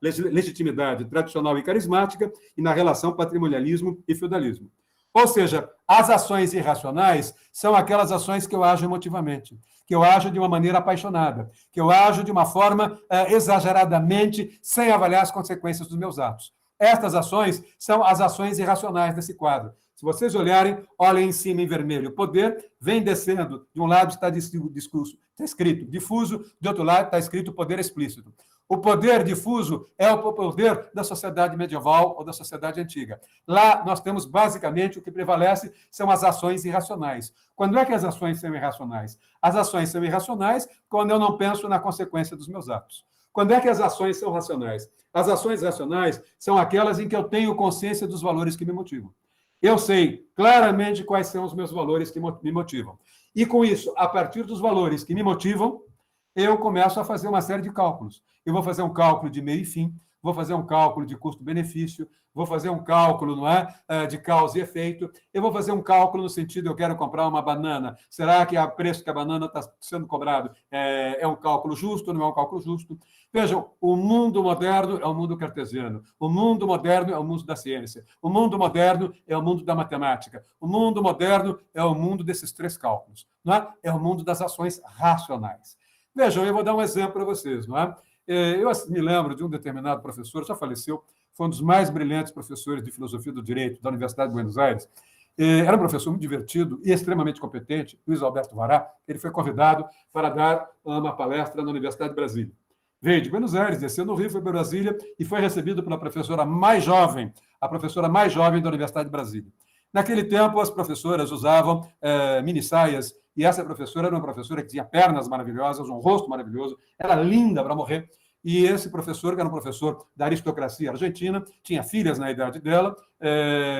legitimidade tradicional e carismática e na relação patrimonialismo e feudalismo. Ou seja, as ações irracionais são aquelas ações que eu ajo emotivamente, que eu ajo de uma maneira apaixonada, que eu ajo de uma forma exageradamente, sem avaliar as consequências dos meus atos. Estas ações são as ações irracionais desse quadro. Se vocês olharem, olhem em cima em vermelho. O poder vem descendo. De um lado está escrito difuso, de outro lado está escrito poder explícito. O poder difuso é o poder da sociedade medieval ou da sociedade antiga. Lá nós temos, basicamente, o que prevalece são as ações irracionais. Quando é que as ações são irracionais? As ações são irracionais quando eu não penso na consequência dos meus atos. Quando é que as ações são racionais? As ações racionais são aquelas em que eu tenho consciência dos valores que me motivam. Eu sei claramente quais são os meus valores que me motivam. E, com isso, a partir dos valores que me motivam, eu começo a fazer uma série de cálculos. Eu vou fazer um cálculo de meio e fim, vou fazer um cálculo de custo-benefício, vou fazer um cálculo, não é, de causa e efeito, eu vou fazer um cálculo no sentido, eu quero comprar uma banana, será que o preço que a banana está sendo cobrado é um cálculo justo ou não é um cálculo justo? Vejam, o mundo moderno é o mundo cartesiano, o mundo moderno é o mundo da ciência, o mundo moderno é o mundo da matemática, o mundo moderno é o mundo desses 3 cálculos, não é? É o mundo das ações racionais. Vejam, eu vou dar um exemplo para vocês, não é? Eu me lembro de um determinado professor, já faleceu, foi um dos mais brilhantes professores de filosofia do direito da Universidade de Buenos Aires, Era um professor muito divertido e extremamente competente, Luiz Alberto Vará. Ele foi convidado para dar uma palestra na Universidade de Brasília. Veio de Buenos Aires, desceu no Rio, foi para Brasília e foi recebido pela professora mais jovem, a professora mais jovem da Universidade de Brasília. Naquele tempo, as professoras usavam mini saias, e essa professora era uma professora que tinha pernas maravilhosas, um rosto maravilhoso, era linda para morrer. E esse professor, que era um professor da aristocracia argentina, tinha filhas na idade dela,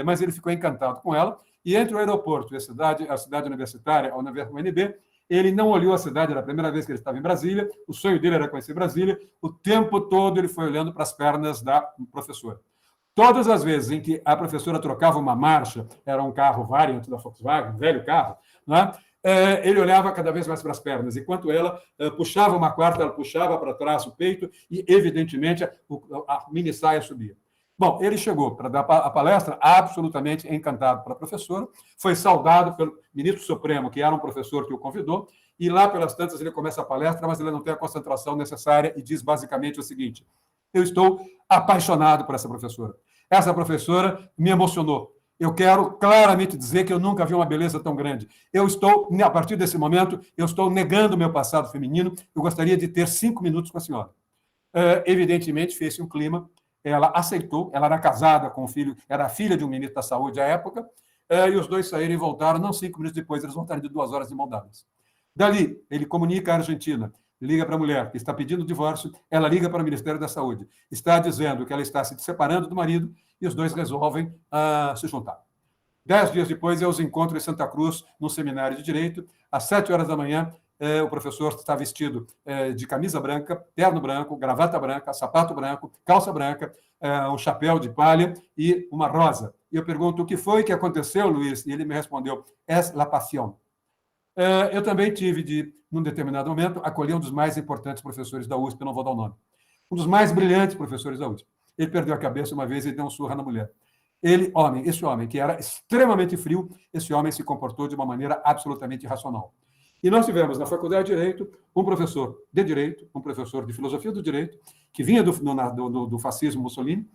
mas ele ficou encantado com ela. E entre o aeroporto e a cidade universitária, a UNB, ele não olhou a cidade, era a primeira vez que ele estava em Brasília, o sonho dele era conhecer Brasília, o tempo todo ele foi olhando para as pernas da professora. Todas as vezes em que a professora trocava uma marcha, era um carro Variant da Volkswagen, um velho carro, né? Ele olhava cada vez mais para as pernas. Enquanto ela puxava uma quarta, ela puxava para trás o peito e, evidentemente, a mini saia subia. Bom, ele chegou para dar a palestra absolutamente encantado pela professora, foi saudado pelo ministro Supremo, que era um professor que o convidou, e lá pelas tantas ele começa a palestra, mas ele não tem a concentração necessária e diz basicamente o seguinte: eu estou apaixonado por essa professora. Essa professora me emocionou. Eu quero claramente dizer que eu nunca vi uma beleza tão grande. A partir desse momento, eu estou negando o meu passado feminino. Eu gostaria de ter 5 minutos com a senhora. Evidentemente, fez-se um clima. Ela aceitou. Ela era casada com um filho, era filha de um ministro da Saúde à época, e os dois saíram e voltaram. Não 5 minutos depois, eles voltaram de 2 horas de mão dadas. Dali, ele comunica à Argentina, liga para a mulher que está pedindo divórcio, ela liga para o Ministério da Saúde, está dizendo que ela está se separando do marido, e os dois resolvem se juntar. 10 dias depois, eu os encontro em Santa Cruz, num seminário de Direito. Às 7 horas da manhã, o professor está vestido de camisa branca, terno branco, gravata branca, sapato branco, calça branca, um chapéu de palha e uma rosa. E eu pergunto: o que foi que aconteceu, Luiz? E ele me respondeu: es la pasión. Eu também tive num determinado momento, acolher um dos mais importantes professores da USP, eu não vou dar o nome. Um dos mais brilhantes professores da USP. Ele perdeu a cabeça uma vez e deu um surra na mulher. Esse homem, que era extremamente frio, esse homem se comportou de uma maneira absolutamente irracional. E nós tivemos, na Faculdade de Direito, um professor de Direito, um professor de Filosofia do Direito, que vinha do fascismo Mussolini,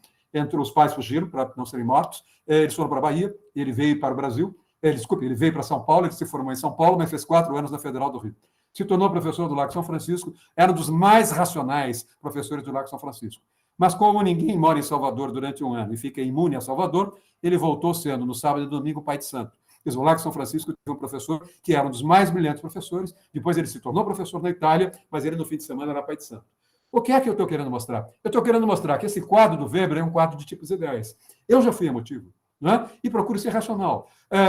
os pais fugiram para não serem mortos, eles foram para a Bahia, ele veio para o Brasil, ele veio para São Paulo, ele se formou em São Paulo, mas fez 4 anos na Federal do Rio. Se tornou professor do Lago São Francisco, era um dos mais racionais professores do Lago São Francisco. Mas como ninguém mora em Salvador durante 1 ano e fica imune a Salvador, ele voltou sendo, no sábado e domingo, pai de santo. O Lago São Francisco teve um professor que era um dos mais brilhantes professores, depois ele se tornou professor na Itália, mas ele no fim de semana era pai de santo. O que é que eu estou querendo mostrar? Eu estou querendo mostrar que esse quadro do Weber é um quadro de tipos ideais. Eu já fui emotivo, né? E procuro ser racional.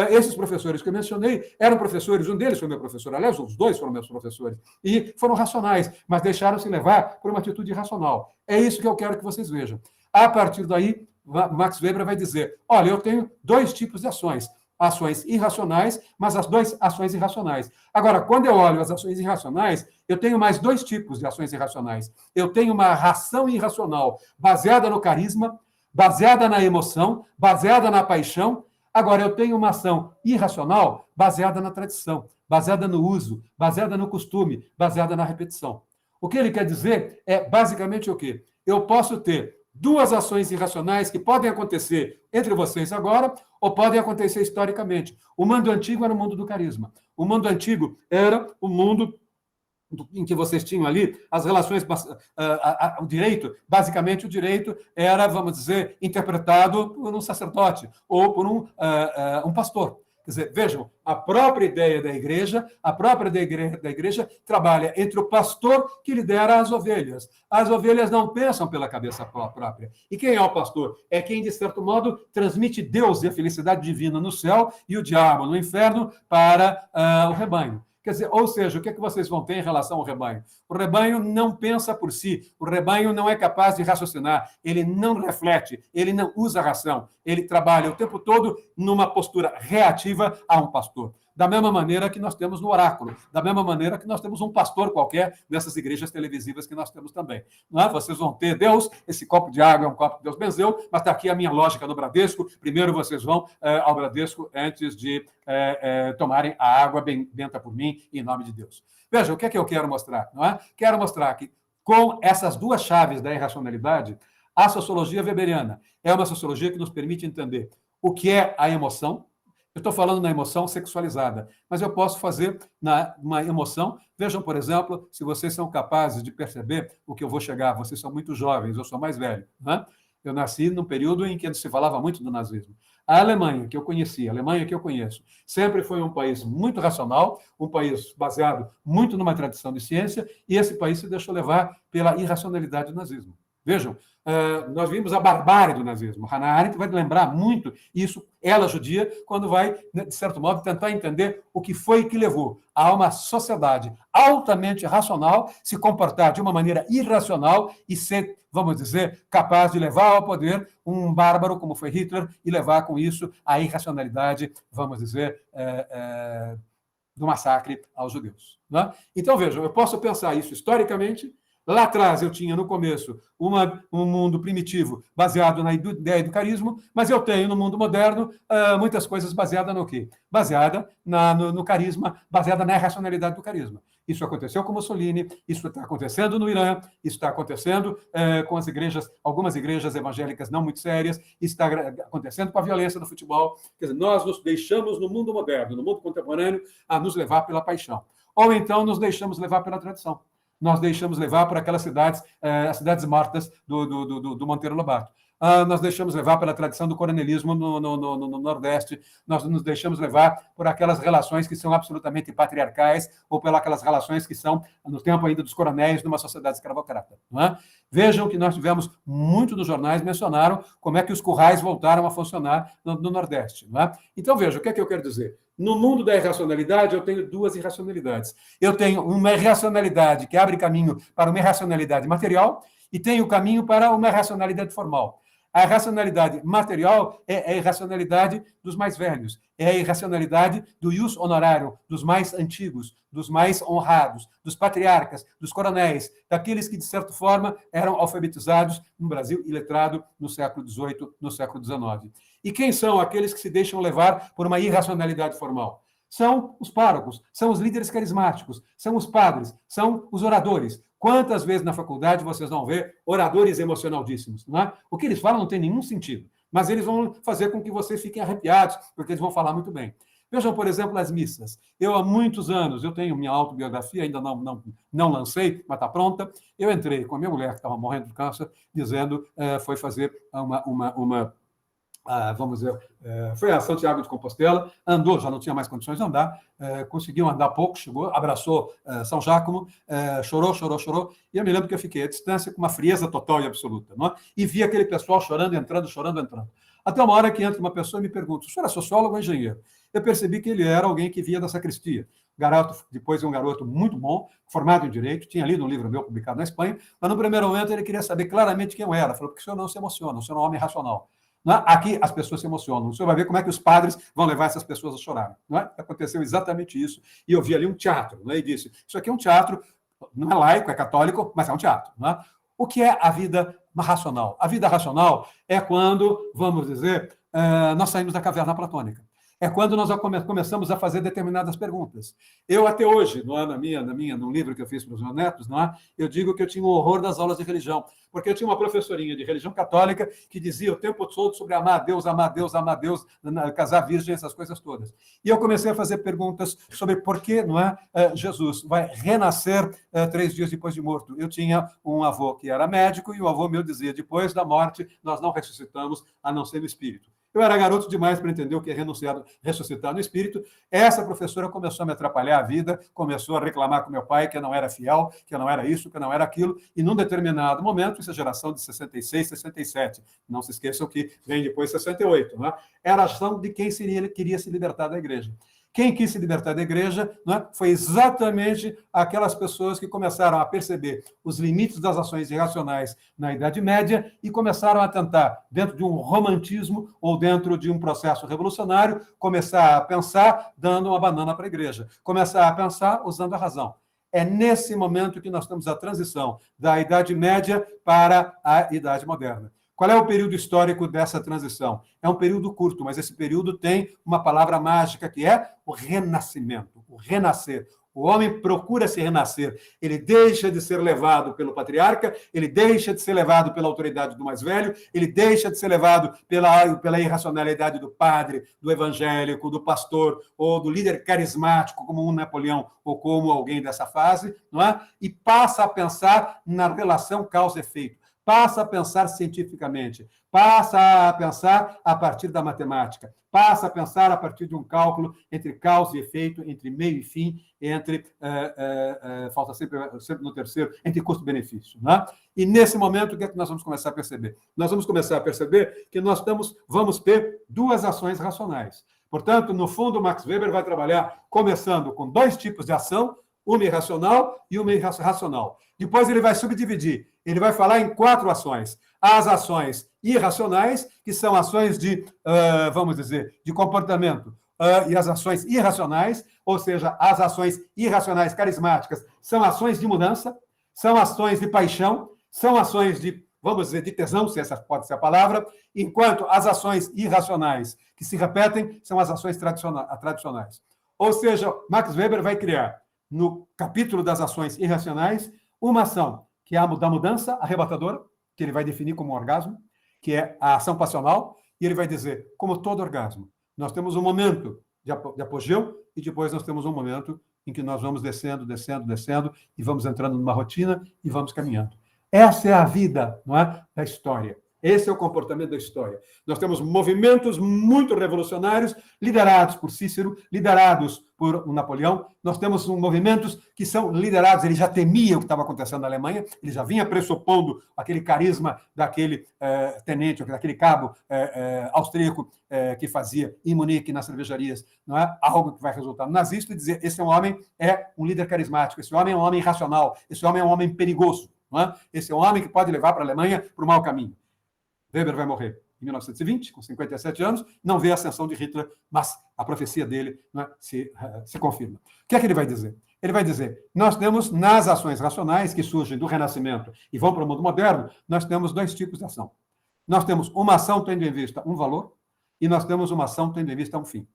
Esses professores que eu mencionei eram professores, um deles foi meu professor, aliás, os dois foram meus professores, e foram racionais, mas deixaram-se levar por uma atitude irracional. É isso que eu quero que vocês vejam. A partir daí, Max Weber vai dizer: olha, eu tenho 2 tipos de ações irracionais, mas as 2 ações irracionais. Agora, quando eu olho as ações irracionais, eu tenho mais 2 tipos de ações irracionais. Eu tenho uma ação irracional baseada no carisma, baseada na emoção, baseada na paixão. Agora, eu tenho uma ação irracional baseada na tradição, baseada no uso, baseada no costume, baseada na repetição. O que ele quer dizer é basicamente o quê? Eu posso ter 2 ações irracionais que podem acontecer entre vocês agora ou podem acontecer historicamente. O mundo antigo era o mundo do carisma. O mundo antigo era o mundo em que vocês tinham ali as relações, o direito, basicamente o direito era, vamos dizer, interpretado por um sacerdote ou por um pastor. Quer dizer, vejam, a própria ideia da igreja trabalha entre o pastor que lidera as ovelhas. As ovelhas não pensam pela cabeça própria. E quem é o pastor? É quem, de certo modo, transmite Deus e a felicidade divina no céu e o diabo no inferno para o rebanho. Quer dizer, ou seja, o que é que vocês vão ter em relação ao rebanho? O rebanho não pensa por si, o rebanho não é capaz de raciocinar, ele não reflete, ele não usa a razão, ele trabalha o tempo todo numa postura reativa a um pastor. Da mesma maneira que nós temos no oráculo, da mesma maneira que nós temos um pastor qualquer nessas igrejas televisivas que nós temos também. Não é? Vocês vão ter Deus, esse copo de água é um copo que Deus benzeu, mas está aqui a minha lógica no Bradesco. Primeiro vocês vão ao Bradesco antes de tomarem a água benta por mim, em nome de Deus. Veja, o que é que eu quero mostrar? Não é? Quero mostrar que, com essas 2 chaves da irracionalidade, a sociologia weberiana é uma sociologia que nos permite entender o que é a emoção, Eu estou falando na emoção sexualizada, mas eu posso fazer uma emoção. Vejam, por exemplo, se vocês são capazes de perceber o que eu vou chegar. Vocês são muito jovens, eu sou mais velho. Né? Eu nasci num período em que se falava muito do nazismo. A Alemanha, que eu conheci, a Alemanha que eu conheço, sempre foi um país muito racional, um país baseado muito numa tradição de ciência, e esse país se deixou levar pela irracionalidade do nazismo. Vejam, nós vimos a barbárie do nazismo. Hannah Arendt vai lembrar muito isso, ela judia, quando vai, de certo modo, tentar entender o que foi que levou a uma sociedade altamente racional se comportar de uma maneira irracional e ser, vamos dizer, capaz de levar ao poder um bárbaro como foi Hitler e levar com isso a irracionalidade, vamos dizer, do massacre aos judeus. Né? Então, vejam, eu posso pensar isso historicamente. Lá atrás eu tinha, no começo, um mundo primitivo baseado na ideia do carisma, mas eu tenho, no mundo moderno, muitas coisas baseadas no quê? Baseada no carisma, baseada na irracionalidade do carisma. Isso aconteceu com Mussolini, isso está acontecendo no Irã, isso está acontecendo com as igrejas, algumas igrejas evangélicas não muito sérias, isso está acontecendo com a violência no futebol. Quer dizer, nós nos deixamos, no mundo moderno, no mundo contemporâneo, a nos levar pela paixão. Ou então nos deixamos levar pela tradição. Nós deixamos levar por aquelas cidades, as cidades mortas do Monteiro Lobato. Nós deixamos levar pela tradição do coronelismo no Nordeste, nós nos deixamos levar por aquelas relações que são absolutamente patriarcais ou pelas relações que são, no tempo ainda dos coronéis, numa sociedade escravocrata. Não é? Vejam que nós tivemos, muito nos jornais mencionaram como é que os currais voltaram a funcionar no Nordeste. Não é? Então, vejam, o que é que eu quero dizer? No mundo da irracionalidade, eu tenho duas irracionalidades. Eu tenho uma irracionalidade que abre caminho para uma irracionalidade material e tenho caminho para uma irracionalidade formal. A irracionalidade material é a irracionalidade dos mais velhos, é a irracionalidade do ius honorarum, dos mais antigos, dos mais honrados, dos patriarcas, dos coronéis, daqueles que, de certa forma, eram alfabetizados no Brasil iletrado no século XVIII, no século XIX. E quem são aqueles que se deixam levar por uma irracionalidade formal? São os párocos, são os líderes carismáticos, são os padres, são os oradores. Quantas vezes na faculdade vocês vão ver oradores emocionaldíssimos? Não é? O que eles falam não tem nenhum sentido, mas eles vão fazer com que vocês fiquem arrepiados, porque eles vão falar muito bem. Vejam, por exemplo, as missas. Eu, há muitos anos, eu tenho minha autobiografia, ainda não lancei, mas está pronta. Eu entrei com a minha mulher, que estava morrendo de câncer, dizendo, foi fazer vamos dizer, foi a Santiago de Compostela, andou, já não tinha mais condições de andar, conseguiu andar pouco, chegou, abraçou São Jácomo, chorou, e eu me lembro que eu fiquei à distância com uma frieza total e absoluta, não é? E vi aquele pessoal chorando, entrando. Até uma hora que entra uma pessoa e me pergunta, o senhor é sociólogo ou engenheiro? Eu percebi que ele era alguém que via da sacristia. Depois um garoto muito bom, formado em Direito, tinha lido um livro meu publicado na Espanha, mas no primeiro momento ele queria saber claramente quem eu era. Falou, porque o senhor não se emociona, o senhor é um homem racional. Não é? Aqui as pessoas se emocionam. O senhor vai ver como é que os padres vão levar essas pessoas a chorar. Não é? Aconteceu exatamente isso. E eu vi ali um teatro. Não é? E disse, isso aqui é um teatro, não é laico, é católico, mas é um teatro. Não é? O que é a vida racional? A vida racional é quando, vamos dizer, nós saímos da caverna platônica. É quando nós começamos a fazer determinadas perguntas. Eu, até hoje, não é, num livro que eu fiz para os meus netos, não é, eu digo que eu tinha um horror das aulas de religião, porque eu tinha uma professorinha de religião católica que dizia o tempo todo sobre amar Deus, casar virgem, essas coisas todas. E eu comecei a fazer perguntas sobre por que, não é, Jesus vai renascer 3 dias depois de morto. Eu tinha um avô que era médico e o avô meu dizia, depois da morte, nós não ressuscitamos a não ser no espírito. Eu era garoto demais para entender o que é ressuscitar no espírito. Essa professora começou a me atrapalhar a vida, começou a reclamar com meu pai que eu não era fiel, que eu não era isso, que eu não era aquilo, e num determinado momento, essa geração de 66, 67, não se esqueçam que vem depois 68, não é? Era a ação de quem queria se libertar da igreja. Quem quis se libertar da igreja, né, foi exatamente aquelas pessoas que começaram a perceber os limites das ações irracionais na Idade Média e começaram a tentar, dentro de um romantismo ou dentro de um processo revolucionário, começar a pensar dando uma banana para a igreja, começar a pensar usando a razão. É nesse momento que nós temos a transição da Idade Média para a Idade Moderna. Qual é o período histórico dessa transição? É um período curto, mas esse período tem uma palavra mágica que é o renascimento, o renascer. O homem procura se renascer. Ele deixa de ser levado pelo patriarca, ele deixa de ser levado pela autoridade do mais velho, ele deixa de ser levado pela irracionalidade do padre, do evangélico, do pastor ou do líder carismático, como um Napoleão ou como alguém dessa fase, não é? E passa a pensar na relação causa-efeito. Passa a pensar cientificamente, passa a pensar a partir da matemática, passa a pensar a partir de um cálculo entre causa e efeito, entre meio e fim, falta sempre no terceiro, entre custo-benefício. Né? E nesse momento, o que é que nós vamos começar a perceber? Nós vamos começar a perceber que vamos ter duas ações racionais. Portanto, no fundo, Max Weber vai trabalhar começando com dois tipos de ação, uma irracional e uma irracional. Depois ele vai subdividir. Ele vai falar em 4 ações. As ações irracionais, que são ações de, vamos dizer, de comportamento, e as ações irracionais, ou seja, as ações irracionais carismáticas, são ações de mudança, são ações de paixão, são ações de, vamos dizer, de tesão, se essa pode ser a palavra, enquanto as ações irracionais que se repetem são as ações tradicionais. Ou seja, Max Weber vai criar, no capítulo das ações irracionais, uma ação que é a da mudança arrebatadora, que ele vai definir como um orgasmo, que é a ação passional, e ele vai dizer, como todo orgasmo, nós temos um momento de apogeu e depois nós temos um momento em que nós vamos descendo, descendo, descendo e vamos entrando numa rotina e vamos caminhando. Essa é a vida, não é? Da história. Esse é o comportamento da história. Nós temos movimentos muito revolucionários, liderados por Cícero, liderados por Napoleão. Nós temos movimentos que são liderados, ele já temia o que estava acontecendo na Alemanha, ele já vinha pressupondo aquele carisma daquele tenente, daquele cabo austríaco que fazia em Munique, nas cervejarias, não é? Algo que vai resultar no nazista, e dizer, esse homem é um líder carismático, esse homem é um homem racional, esse homem é um homem perigoso, não é? Esse é um homem que pode levar para a Alemanha para o mau caminho. Weber vai morrer em 1920, com 57 anos, não vê a ascensão de Hitler, mas a profecia dele, né, se confirma. O que é que ele vai dizer? Ele vai dizer, nós temos, nas ações racionais que surgem do Renascimento e vão para o mundo moderno, nós temos 2 tipos de ação. Nós temos uma ação tendo em vista um valor e nós temos uma ação tendo em vista um fim.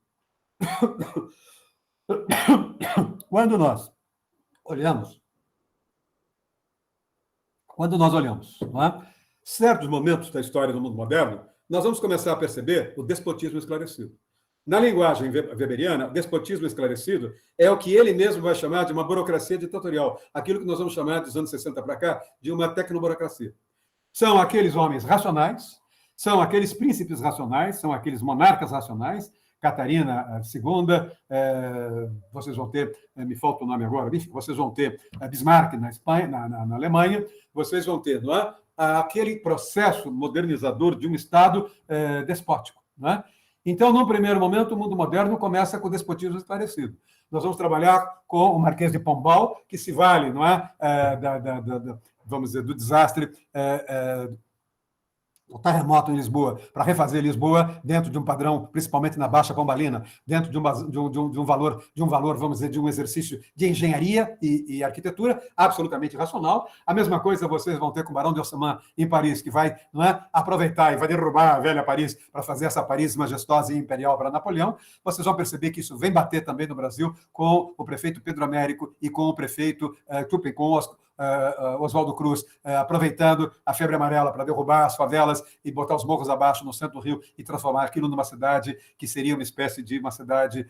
Quando nós olhamos, não é? Certos momentos da história do mundo moderno, nós vamos começar a perceber o despotismo esclarecido. Na linguagem weberiana, o despotismo esclarecido é o que ele mesmo vai chamar de uma burocracia ditatorial, aquilo que nós vamos chamar, dos anos 60 para cá, de uma tecnoburocracia. São aqueles homens racionais, são aqueles príncipes racionais, são aqueles monarcas racionais, Catarina II, vocês vão ter, me falta o nome agora, enfim, vocês vão ter Bismarck na Espanha, na Alemanha, vocês vão ter, não é? Aquele processo modernizador de um Estado despótico. Não é? Então, num primeiro momento, o mundo moderno começa com o despotismo esclarecido. Nós vamos trabalhar com o Marquês de Pombal, que se vale, não é? Vamos dizer, do desastre o terremoto em Lisboa, para refazer Lisboa dentro de um padrão, principalmente na Baixa Pombalina, dentro de um valor, vamos dizer, de um exercício de engenharia e arquitetura absolutamente racional. A mesma coisa vocês vão ter com o Barão de Haussmann em Paris, que vai, não é, aproveitar e vai derrubar a velha Paris para fazer essa Paris majestosa e imperial para Napoleão. Vocês vão perceber que isso vem bater também no Brasil com o prefeito Pedro Américo e com o prefeito com Oswaldo Cruz, aproveitando a febre amarela para derrubar as favelas e botar os morros abaixo no centro do Rio e transformar aquilo numa cidade que seria uma espécie de uma cidade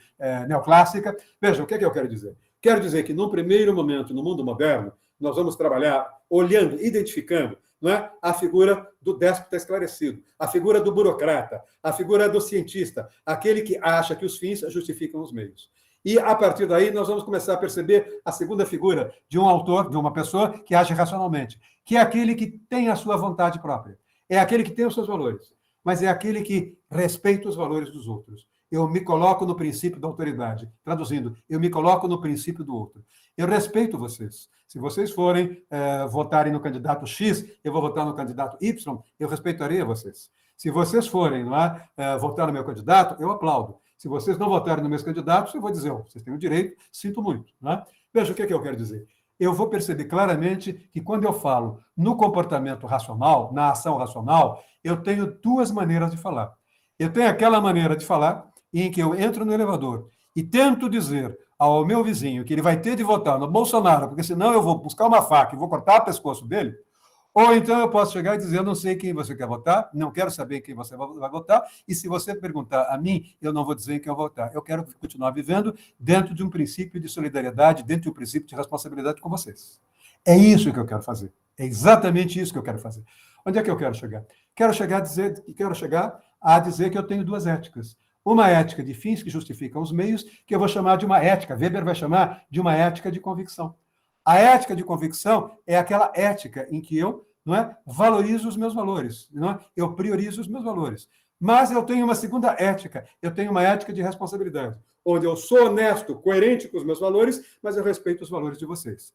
neoclássica. Vejam, o que é que eu quero dizer? Quero dizer que, num primeiro momento, no mundo moderno, nós vamos trabalhar olhando, identificando, não é, a figura do déspota esclarecido, a figura do burocrata, a figura do cientista, aquele que acha que os fins justificam os meios. E, a partir daí, nós vamos começar a perceber a segunda figura de um autor, de uma pessoa que age racionalmente, que é aquele que tem a sua vontade própria, é aquele que tem os seus valores, mas é aquele que respeita os valores dos outros. Eu me coloco no princípio da autoridade. Traduzindo, eu me coloco no princípio do outro. Eu respeito vocês. Se vocês forem votarem no candidato X, eu vou votar no candidato Y, eu respeitarei vocês. Se vocês forem votar no meu candidato, eu aplaudo. Se vocês não votarem nos meus candidatos, eu vou dizer, vocês têm o direito, sinto muito. Né? Veja, o que é que eu quero dizer? Eu vou perceber claramente que quando eu falo no comportamento racional, na ação racional, eu tenho 2 maneiras de falar. Eu tenho aquela maneira de falar em que eu entro no elevador e tento dizer ao meu vizinho que ele vai ter de votar no Bolsonaro, porque senão eu vou buscar uma faca e vou cortar o pescoço dele, ou então eu posso chegar e dizer, eu não sei quem você quer votar, não quero saber quem você vai votar, e se você perguntar a mim, eu não vou dizer em quem eu vou votar. Eu quero continuar vivendo dentro de um princípio de solidariedade, dentro de um princípio de responsabilidade com vocês. É isso que eu quero fazer. É exatamente isso que eu quero fazer. Onde é que eu quero chegar? Quero chegar a dizer que eu tenho duas éticas. Uma ética de fins que justificam os meios, que eu vou chamar de uma ética, Weber vai chamar de uma ética de convicção. A ética de convicção é aquela ética em que eu, não é, valorizo os meus valores, não é? Eu priorizo os meus valores. Mas eu tenho uma segunda ética, eu tenho uma ética de responsabilidade, onde eu sou honesto, coerente com os meus valores, mas eu respeito os valores de vocês.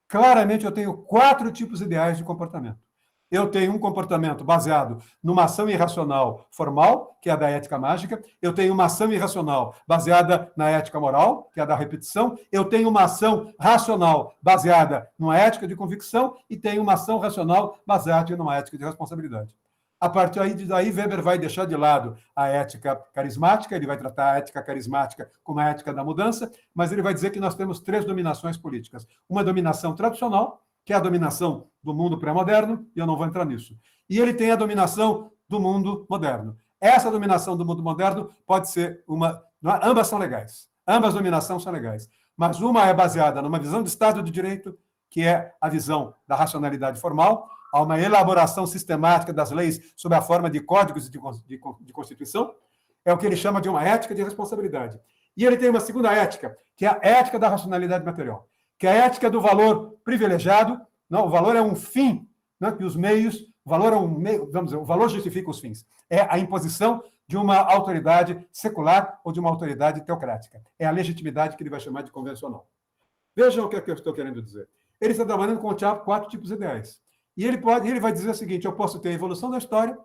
Claramente, eu tenho 4 tipos ideais de comportamento. Eu tenho um comportamento baseado numa ação irracional formal, que é a da ética mágica. Eu tenho uma ação irracional baseada na ética moral, que é a da repetição. Eu tenho uma ação racional baseada numa ética de convicção e tenho uma ação racional baseada numa ética de responsabilidade. A partir daí, Weber vai deixar de lado a ética carismática, ele vai tratar a ética carismática como a ética da mudança, mas ele vai dizer que nós temos 3 dominações políticas. Uma dominação tradicional, que é a dominação do mundo pré-moderno, e eu não vou entrar nisso. E ele tem a dominação do mundo moderno. Essa dominação do mundo moderno pode ser uma... Ambas são legais. Ambas dominações são legais. Mas uma é baseada numa visão de Estado de Direito, que é a visão da racionalidade formal, há uma elaboração sistemática das leis sob a forma de códigos de Constituição, é o que ele chama de uma ética de responsabilidade. E ele tem uma segunda ética, que é a ética da racionalidade material, que é a ética do valor privilegiado. Não, o valor é um fim, né, e os meios, o valor é um meio, vamos dizer, o valor justifica os fins. É a imposição de uma autoridade secular ou de uma autoridade teocrática. É a legitimidade que ele vai chamar de convencional. Vejam o que eu estou querendo dizer. Ele está trabalhando com 4 tipos ideais. E ele vai dizer o seguinte: eu posso ter a evolução da história,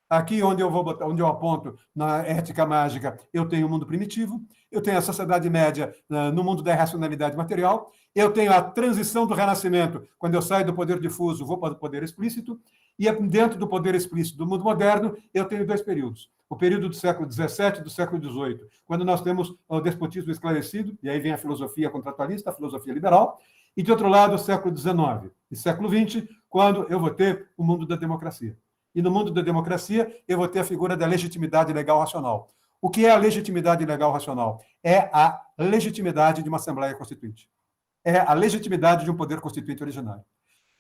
aqui onde eu aponto na ética mágica, eu tenho o mundo primitivo, eu tenho a sociedade média no mundo da irracionalidade material, eu tenho a transição do renascimento, quando eu saio do poder difuso, vou para o poder explícito, e dentro do poder explícito do mundo moderno, eu tenho 2 períodos. O período do século XVII e do século XVIII, quando nós temos o despotismo esclarecido, e aí vem a filosofia contratualista, a filosofia liberal, e, de outro lado, o século XIX e século XX, quando eu vou ter o mundo da democracia. E no mundo da democracia, eu vou ter a figura da legitimidade legal racional. O que é a legitimidade legal racional? É a legitimidade de uma Assembleia Constituinte. É a legitimidade de um poder constituinte originário.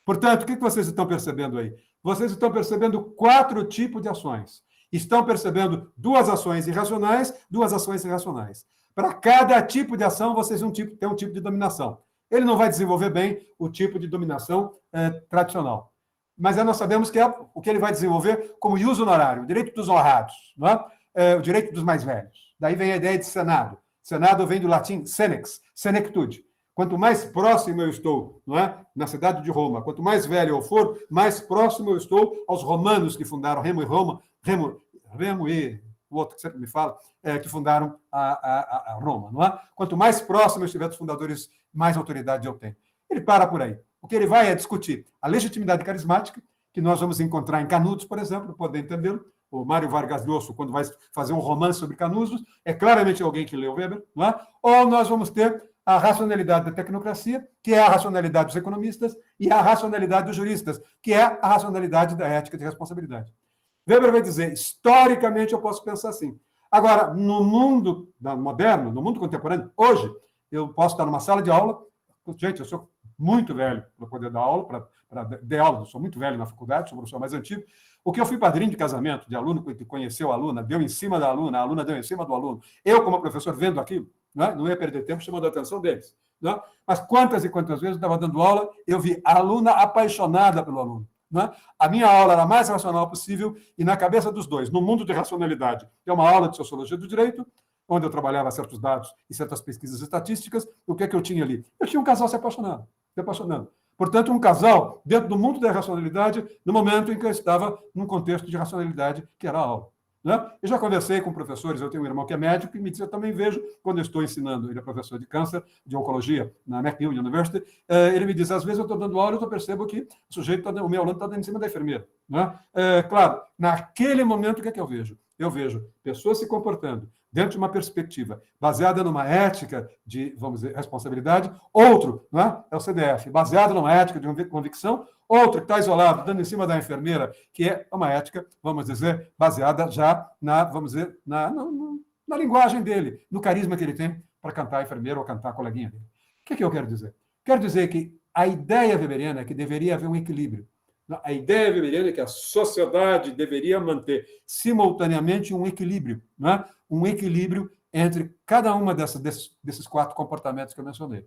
Portanto, o que vocês estão percebendo aí? Vocês estão percebendo 4 tipos de ações. Estão percebendo 2 ações irracionais, 2 ações irracionais. Para cada tipo de ação, vocês têm um tipo de dominação. Ele não vai desenvolver bem o tipo de dominação tradicional. Mas nós sabemos que é o que ele vai desenvolver como ius honorário, o direito dos honrados, não é? O direito dos mais velhos. Daí vem a ideia de Senado. Senado vem do latim senex, senectude. Quanto mais próximo eu estou, não é? Na cidade de Roma, quanto mais velho eu for, mais próximo eu estou aos romanos que fundaram Remo e o outro que sempre me fala, que fundaram a Roma, não é? Quanto mais próximo eu estiver dos fundadores, mais autoridade eu tenho. Ele para por aí. O que ele vai é discutir a legitimidade carismática, que nós vamos encontrar em Canudos, por exemplo, poder entendê-lo. O Mário Vargas Llosa, quando vai fazer um romance sobre Canudos, é claramente alguém que leu Weber, não é? Ou nós vamos ter a racionalidade da tecnocracia, que é a racionalidade dos economistas, e a racionalidade dos juristas, que é a racionalidade da ética de responsabilidade. Weber vai dizer, historicamente eu posso pensar assim. Agora, no mundo moderno, no mundo contemporâneo, hoje, eu posso estar numa sala de aula, gente, eu sou muito velho para poder dar aula, para dar aula, eu sou muito velho na faculdade, sou o professor mais antigo. O que eu fui padrinho de casamento, de aluno que conheceu a aluna, deu em cima da aluna deu em cima do aluno. Eu, como professor, vendo aquilo, não ia perder tempo chamando a atenção deles. Mas quantas e quantas vezes eu estava dando aula, eu vi a aluna apaixonada pelo aluno. A minha aula era a mais racional possível e na cabeça dos dois, no mundo de racionalidade, é uma aula de sociologia do direito, onde eu trabalhava certos dados e certas pesquisas estatísticas, o que é que eu tinha ali? Eu tinha um casal se apaixonando. Portanto, um casal dentro do mundo da racionalidade, no momento em que eu estava num contexto de racionalidade, que era a aula. Eu já conversei com professores, eu tenho um irmão que é médico, e me diz, eu também vejo, quando eu estou ensinando, ele é professor de câncer, de oncologia, na McGill University, ele me diz, às vezes eu estou dando aula e eu percebo que o meu aluno está dando em cima da enfermeira. Claro, naquele momento, o que é que eu vejo? Eu vejo pessoas se comportando dentro de uma perspectiva baseada numa ética de, vamos dizer, responsabilidade. Outro, não é? É o CDF, baseado numa ética de convicção. Outro que está isolado, dando em cima da enfermeira, que é uma ética, vamos dizer, baseada já na, vamos dizer, na linguagem dele, no carisma que ele tem para cantar a enfermeira ou cantar a coleguinha dele. O que eu quero dizer? Quero dizer que a ideia weberiana é que deveria haver um equilíbrio. A ideia weberiana é que a sociedade deveria manter simultaneamente um equilíbrio, não é? Um equilíbrio entre cada uma desses 4 comportamentos que eu mencionei.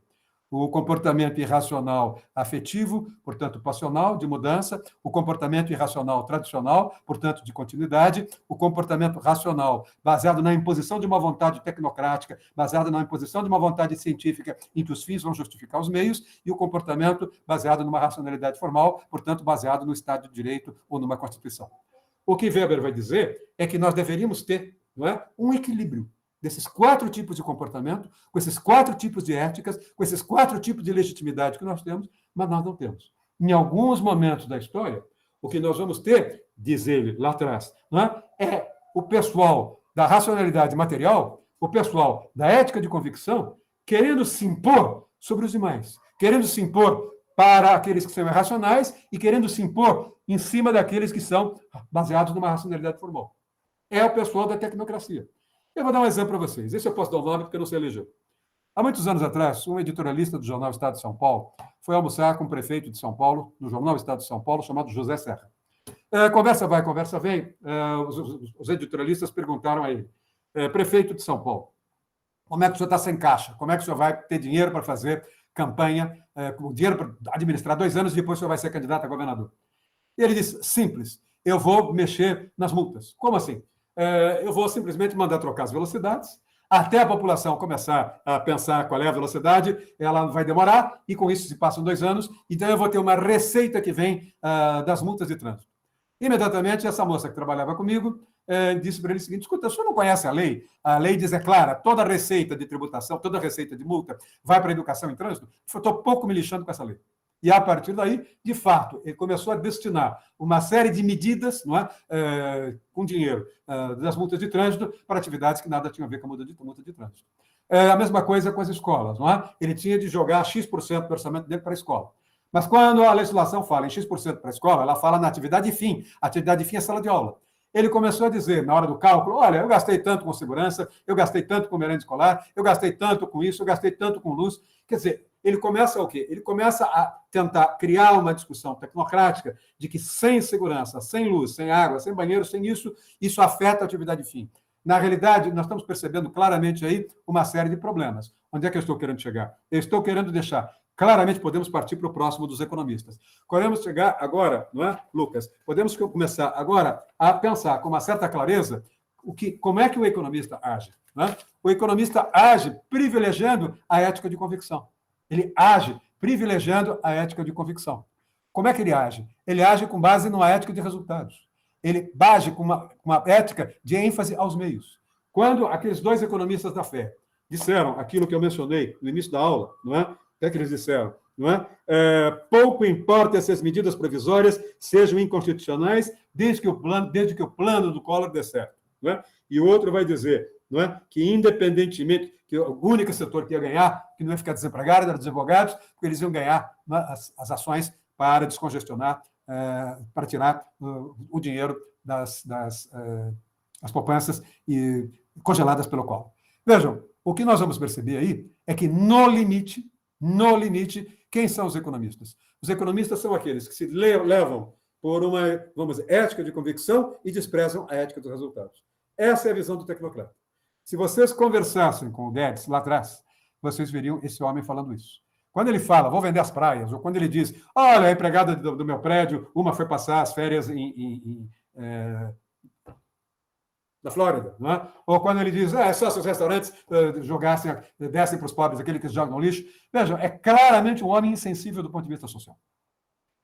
O comportamento irracional afetivo, portanto, passional, de mudança, o comportamento irracional tradicional, portanto, de continuidade, o comportamento racional, baseado na imposição de uma vontade tecnocrática, baseado na imposição de uma vontade científica em que os fins vão justificar os meios, e o comportamento baseado numa racionalidade formal, portanto, baseado no Estado de Direito ou numa Constituição. O que Weber vai dizer é que nós deveríamos ter, não é, um equilíbrio desses 4 tipos de comportamento, com esses 4 tipos de éticas, com esses 4 tipos de legitimidade que nós temos, mas nós não temos. Em alguns momentos da história, o que nós vamos ter, diz ele lá atrás, não é o pessoal da racionalidade material, o pessoal da ética de convicção, querendo se impor sobre os demais, querendo se impor para aqueles que são irracionais e querendo se impor em cima daqueles que são baseados numa racionalidade formal. É o pessoal da tecnocracia. Eu vou dar um exemplo para vocês. Esse eu posso dar o nome porque eu não sei eleger. Há muitos anos atrás, um editorialista do jornal Estado de São Paulo foi almoçar com o prefeito de São Paulo, no jornal Estado de São Paulo, chamado José Serra. Conversa vai, conversa vem. Os editorialistas perguntaram a ele, prefeito de São Paulo, como é que o senhor está sem caixa? Como é que o senhor vai ter dinheiro para fazer campanha, dinheiro para administrar 2 anos e depois o senhor vai ser candidato a governador? E ele disse, simples, eu vou mexer nas multas. Como assim? Eu vou simplesmente mandar trocar as velocidades, até a população começar a pensar qual é a velocidade, ela vai demorar, e com isso se passam 2 anos, então eu vou ter uma receita que vem das multas de trânsito. Imediatamente, essa moça que trabalhava comigo disse para ele o seguinte, escuta, o senhor não conhece a lei? A lei diz, é clara, toda receita de tributação, toda receita de multa vai para a educação em trânsito? Eu estou pouco me lixando com essa lei. E, a partir daí, de fato, ele começou a destinar uma série de medidas, não é, com dinheiro das multas de trânsito para atividades que nada tinham a ver com a multa de trânsito. A mesma coisa com as escolas, não é? Ele tinha de jogar X% do orçamento dele para a escola. Mas quando a legislação fala em X% para a escola, ela fala na atividade fim. A atividade fim é sala de aula. Ele começou a dizer, na hora do cálculo, olha, eu gastei tanto com segurança, eu gastei tanto com merenda escolar, eu gastei tanto com isso, eu gastei tanto com luz. Quer dizer, ele começa o quê? Ele começa a tentar criar uma discussão tecnocrática de que sem segurança, sem luz, sem água, sem banheiro, sem isso, isso afeta a atividade fim. Na realidade, nós estamos percebendo claramente aí uma série de problemas. Onde é que eu estou querendo chegar? Eu estou querendo deixar, claramente podemos partir para o próximo dos economistas. Podemos chegar agora, não é, Lucas? Podemos começar agora a pensar com uma certa clareza como é que o economista age. Não é? O economista age privilegiando a ética de convicção. Ele age privilegiando a ética de convicção. Como é que ele age? Ele age com base numa ética de resultados. Ele age com uma ética de ênfase aos meios. Quando aqueles 2 economistas da fé disseram aquilo que eu mencionei no início da aula, não é? O que é que eles disseram? Não é? Pouco importa se as medidas provisórias sejam inconstitucionais, desde que o plano do Collor dê certo. Não é? E o outro vai dizer, não é, que independentemente, que o único setor que ia ganhar, que não ia ficar desempregado, eram os advogados, porque eles iam ganhar, não é, as ações para descongestionar, para tirar o dinheiro das poupanças congeladas pelo Collor. Vejam, o que nós vamos perceber aí é que, no limite, quem são os economistas? Os economistas são aqueles que se levam por uma, vamos dizer, ética de convicção e desprezam a ética dos resultados. Essa é a visão do tecnocrata. Se vocês conversassem com o Guedes lá atrás, vocês veriam esse homem falando isso. Quando ele fala, vou vender as praias, ou quando ele diz, olha, a empregada do meu prédio, uma foi passar as férias na Flórida, não é? Ou quando ele diz, só se os restaurantes dessem para os pobres aquele que eles jogam no lixo. Vejam, é claramente um homem insensível do ponto de vista social.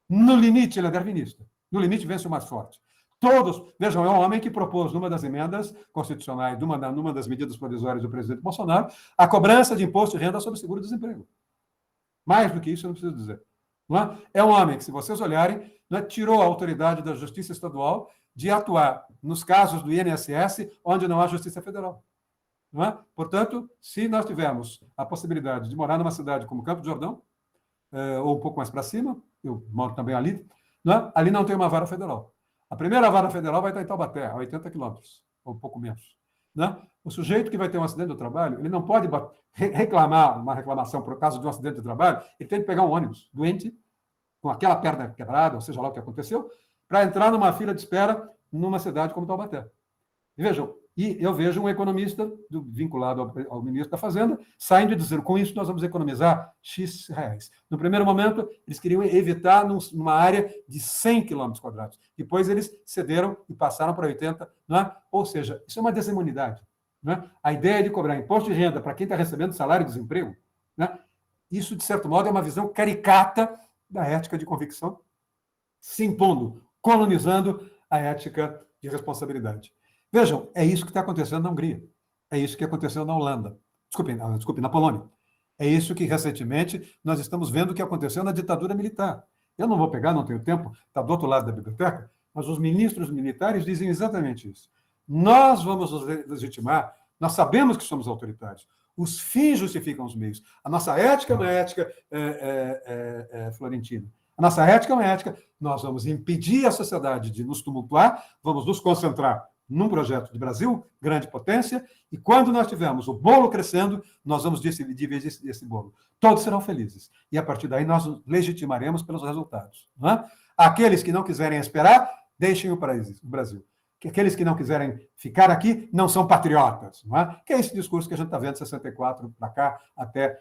No limite, ele é darwinista. No limite, vence o mais forte. Todos, vejam, é um homem que propôs, numa das emendas constitucionais, numa das medidas provisórias do presidente Bolsonaro, a cobrança de imposto de renda sobre seguro-desemprego. Mais do que isso, eu não preciso dizer. Não é? É um homem que, se vocês olharem, não é, tirou a autoridade da Justiça Estadual de atuar nos casos do INSS onde não há Justiça Federal. Não é? Portanto, se nós tivermos a possibilidade de morar numa cidade como Campos do Jordão, ou um pouco mais para cima, eu moro também ali, não é? Ali não tem uma vara federal. A primeira vara federal vai estar em Taubaté, a 80 quilômetros, ou um pouco menos. Né? O sujeito que vai ter um acidente do trabalho, ele não pode reclamar uma reclamação por causa de um acidente do trabalho, ele tem que pegar um ônibus doente, com aquela perna quebrada, ou seja lá o que aconteceu, para entrar numa fila de espera numa cidade como Taubaté. E vejam, e eu vejo um economista vinculado ao ministro da Fazenda saindo e dizendo, com isso nós vamos economizar X reais. No primeiro momento, eles queriam evitar numa área de 100 quilômetros quadrados. Depois eles cederam e passaram para 80, não é? Ou seja, isso é uma desumanidade. Não é? A ideia de cobrar imposto de renda para quem está recebendo salário e desemprego, né? Isso, de certo modo, é uma visão caricata da ética de convicção, se impondo, colonizando a ética de responsabilidade. Vejam, é isso que está acontecendo na Hungria. É isso que aconteceu na Holanda. Desculpe, na Polônia. É isso que, recentemente, nós estamos vendo que aconteceu na ditadura militar. Eu não vou pegar, não tenho tempo, está do outro lado da biblioteca, mas os ministros militares dizem exatamente isso. Nós vamos nos legitimar, nós sabemos que somos autoritários. Os fins justificam os meios. A nossa ética é uma ética florentina. A nossa ética é uma ética, nós vamos impedir a sociedade de nos tumultuar, vamos nos concentrar num projeto de Brasil, grande potência, e quando nós tivermos o bolo crescendo, nós vamos dividir esse bolo. Todos serão felizes. E, a partir daí, nós nos legitimaremos pelos resultados. Não é? Aqueles que não quiserem esperar, deixem o Brasil. Aqueles que não quiserem ficar aqui não são patriotas. Não é? Que é esse discurso que a gente está vendo de 64 para cá até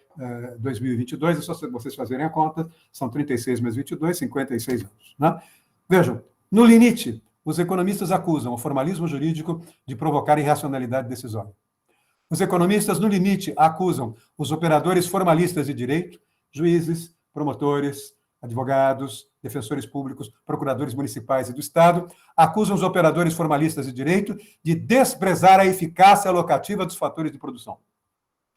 2022, e só se vocês fazerem a conta, são 36 mais 22, 56 anos. Não é? Vejam, no limite, os economistas acusam o formalismo jurídico de provocar irracionalidade decisória. Os economistas, no limite, acusam os operadores formalistas de direito, juízes, promotores, advogados, defensores públicos, procuradores municipais e do Estado, acusam os operadores formalistas de direito de desprezar a eficácia alocativa dos fatores de produção.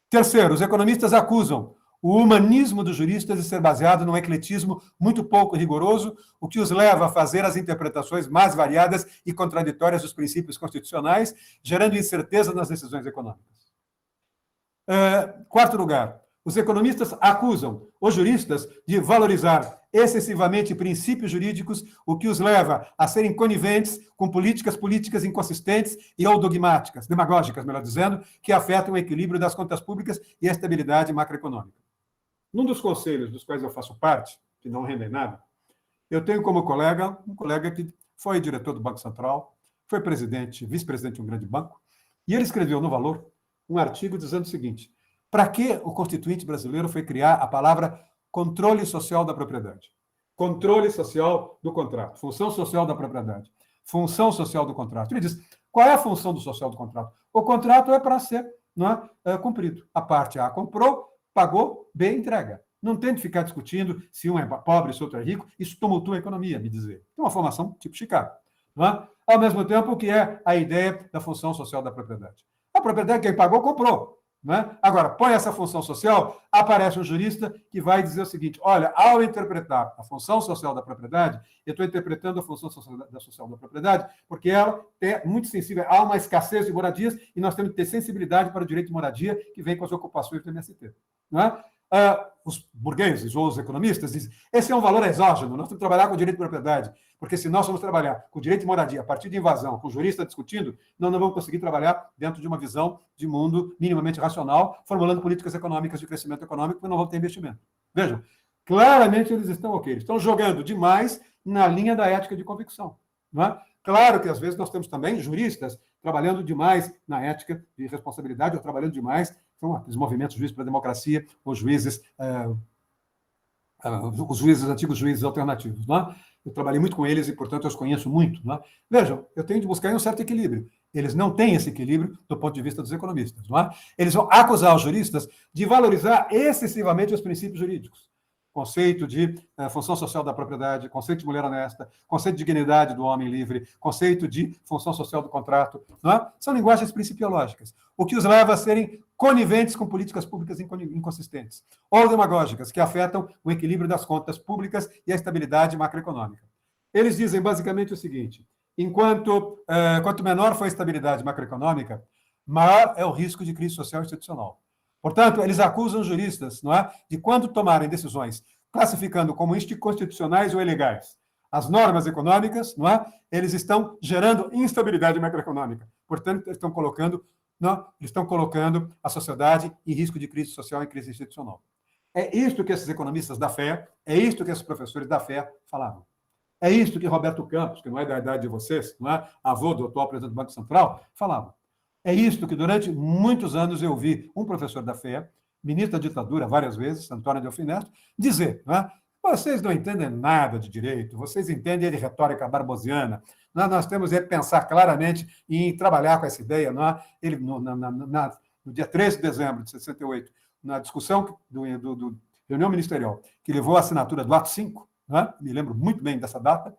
Terceiro, os economistas acusam o humanismo dos juristas de ser baseado num ecletismo muito pouco rigoroso, o que os leva a fazer as interpretações mais variadas e contraditórias dos princípios constitucionais, gerando incerteza nas decisões econômicas. Quarto lugar, os economistas acusam os juristas de valorizar excessivamente princípios jurídicos, o que os leva a serem coniventes com políticas inconsistentes e ou dogmáticas, demagógicas, melhor dizendo, que afetam o equilíbrio das contas públicas e a estabilidade macroeconômica. Num dos conselhos dos quais eu faço parte, que não rendem nada, eu tenho como colega um colega que foi diretor do Banco Central, foi vice-presidente de um grande banco, e ele escreveu no Valor um artigo dizendo o seguinte: para que o Constituinte brasileiro foi criar a palavra controle social da propriedade? Controle social do contrato, função social da propriedade, função social do contrato. Ele diz, qual é a função do social do contrato? O contrato é para ser cumprido. A parte A comprou, pagou, B entrega. Não tem de ficar discutindo se um é pobre, se outro é rico. Isso tumultua a economia, me dizer. É uma formação tipo Chicago. Não é? Ao mesmo tempo, o que é a ideia da função social da propriedade? A propriedade, quem pagou, comprou. Não é? Agora, põe essa função social, aparece um jurista que vai dizer o seguinte, olha, ao interpretar a função social da propriedade, eu estou interpretando a função social da propriedade porque ela é muito sensível, há uma escassez de moradias e nós temos que ter sensibilidade para o direito de moradia que vem com as ocupações do MST. Não é? Os burgueses ou os economistas dizem, esse é um valor exógeno, nós temos que trabalhar com o direito de propriedade, porque se nós vamos trabalhar com o direito de moradia a partir de invasão, com o jurista discutindo, nós não vamos conseguir trabalhar dentro de uma visão de mundo minimamente racional, formulando políticas econômicas de crescimento econômico, porque não vão ter investimento. Vejam, claramente eles estão ok, eles estão jogando demais na linha da ética de convicção. Não é? Claro que, às vezes, nós temos também juristas trabalhando demais na ética de responsabilidade ou trabalhando demais, são aqueles movimentos juízes para a democracia, os juízes antigos juízes alternativos. Não é? Eu trabalhei muito com eles e, portanto, eu os conheço muito. Não é? Vejam, eu tenho de buscar um certo equilíbrio. Eles não têm esse equilíbrio do ponto de vista dos economistas. Não é? Eles vão acusar os juristas de valorizar excessivamente os princípios jurídicos. Conceito de função social da propriedade, conceito de mulher honesta, conceito de dignidade do homem livre, conceito de função social do contrato. Não é? São linguagens principiológicas, o que os leva a serem coniventes com políticas públicas inconsistentes, ou demagógicas, que afetam o equilíbrio das contas públicas e a estabilidade macroeconômica. Eles dizem basicamente o seguinte, quanto menor for a estabilidade macroeconômica, maior é o risco de crise social e institucional. Portanto, eles acusam juristas, não é, de quando tomarem decisões classificando como inconstitucionais ou ilegais as normas econômicas, não é, eles estão gerando instabilidade macroeconômica. Portanto, eles estão colocando a sociedade em risco de crise social e crise institucional. É isto que esses economistas da fé, é isto que esses professores da fé falavam. É isto que Roberto Campos, que não é da idade de vocês, não é, avô do atual presidente do Banco Central, falava. É isto que durante muitos anos eu vi um professor da fé, ministro da ditadura várias vezes, Antônio Delfim Neto, dizer, não é, vocês não entendem nada de direito, vocês entendem de retórica barbosiana, nós temos que pensar claramente em trabalhar com essa ideia. Não é? Ele, no dia 13 de dezembro de 68, na discussão do reunião ministerial, que levou à assinatura do ato 5, não é? Me lembro muito bem dessa data,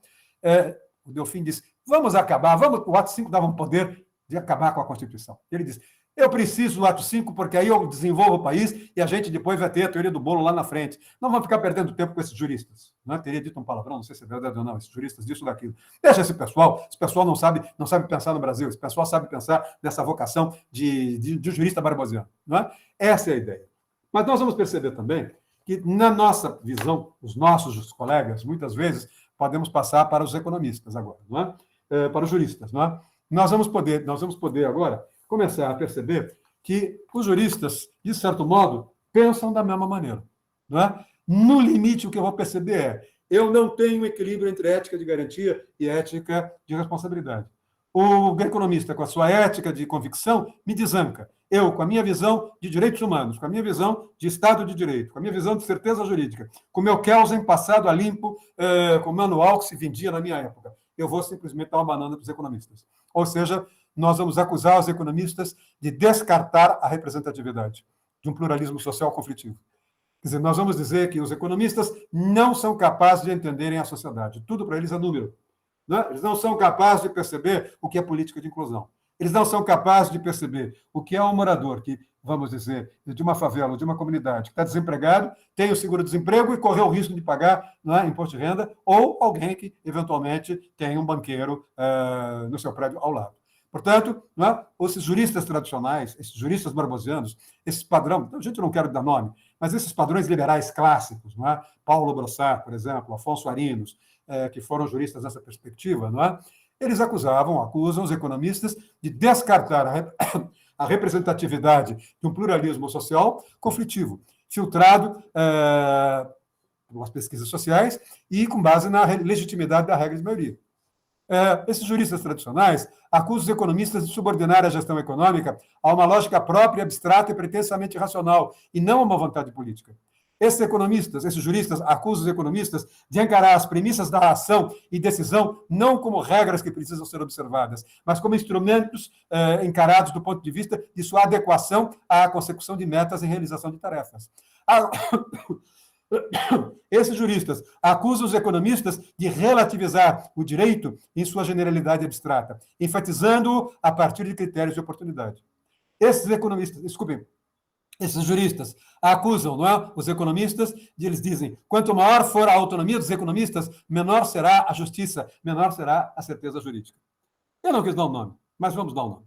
o Delfim disse, vamos acabar, o ato 5 dava um poder de acabar com a Constituição. Ele disse, eu preciso do ato 5, porque aí eu desenvolvo o país e a gente depois vai ter a teoria do bolo lá na frente. Não vamos ficar perdendo tempo com esses juristas. Não é? Teria dito um palavrão, não sei se é verdade ou não, esses juristas disso ou daquilo. Deixa esse pessoal não sabe pensar no Brasil, esse pessoal sabe pensar nessa vocação de jurista barbosiano. Não é? Essa é a ideia. Mas nós vamos perceber também que, na nossa visão, os nossos colegas, muitas vezes, podemos passar para os economistas agora, não é? Para os juristas. Não é? Nós vamos poder agora começar a perceber que os juristas, de certo modo, pensam da mesma maneira. Não é? No limite, o que eu vou perceber é eu não tenho equilíbrio entre ética de garantia e ética de responsabilidade. O economista, com a sua ética de convicção, me desanca. Eu, com a minha visão de direitos humanos, com a minha visão de Estado de Direito, com a minha visão de certeza jurídica, com o meu Kelsen passado a limpo, com o manual que se vendia na minha época, eu vou simplesmente dar uma banana para os economistas. Ou seja, nós vamos acusar os economistas de descartar a representatividade, de um pluralismo social conflitivo. Quer dizer, nós vamos dizer que os economistas não são capazes de entenderem a sociedade. Tudo para eles é número. Né? Eles não são capazes de perceber o que é política de inclusão. Eles não são capazes de perceber o que é um morador que, vamos dizer, de uma favela ou de uma comunidade que está desempregado, tem o seguro-desemprego e correu o risco de pagar, não é, imposto de renda, ou alguém que, eventualmente, tem um banqueiro no seu prédio ao lado. Portanto, não é, esses juristas tradicionais, esses juristas barbosianos, esse padrão, a gente não quer dar nome, mas esses padrões liberais clássicos, não é? Paulo Brossard, por exemplo, Afonso Arinos, que foram juristas nessa perspectiva, não é? Eles acusam os economistas de descartar a representatividade de um pluralismo social conflitivo, filtrado pelas pesquisas sociais e com base na legitimidade da regra de maioria. Esses juristas tradicionais acusam os economistas de subordinar a gestão econômica a uma lógica própria, abstrata e pretensamente racional, e não a uma vontade política. Esses juristas, acusam os economistas de encarar as premissas da ação e decisão não como regras que precisam ser observadas, mas como instrumentos encarados do ponto de vista de sua adequação à consecução de metas e realização de tarefas. Esses juristas acusam os economistas de relativizar o direito em sua generalidade abstrata, enfatizando-o a partir de critérios de oportunidade. Esses juristas acusam, não é, os economistas, eles dizem, quanto maior for a autonomia dos economistas, menor será a justiça, menor será a certeza jurídica. Eu não quis dar um nome, mas vamos dar um nome.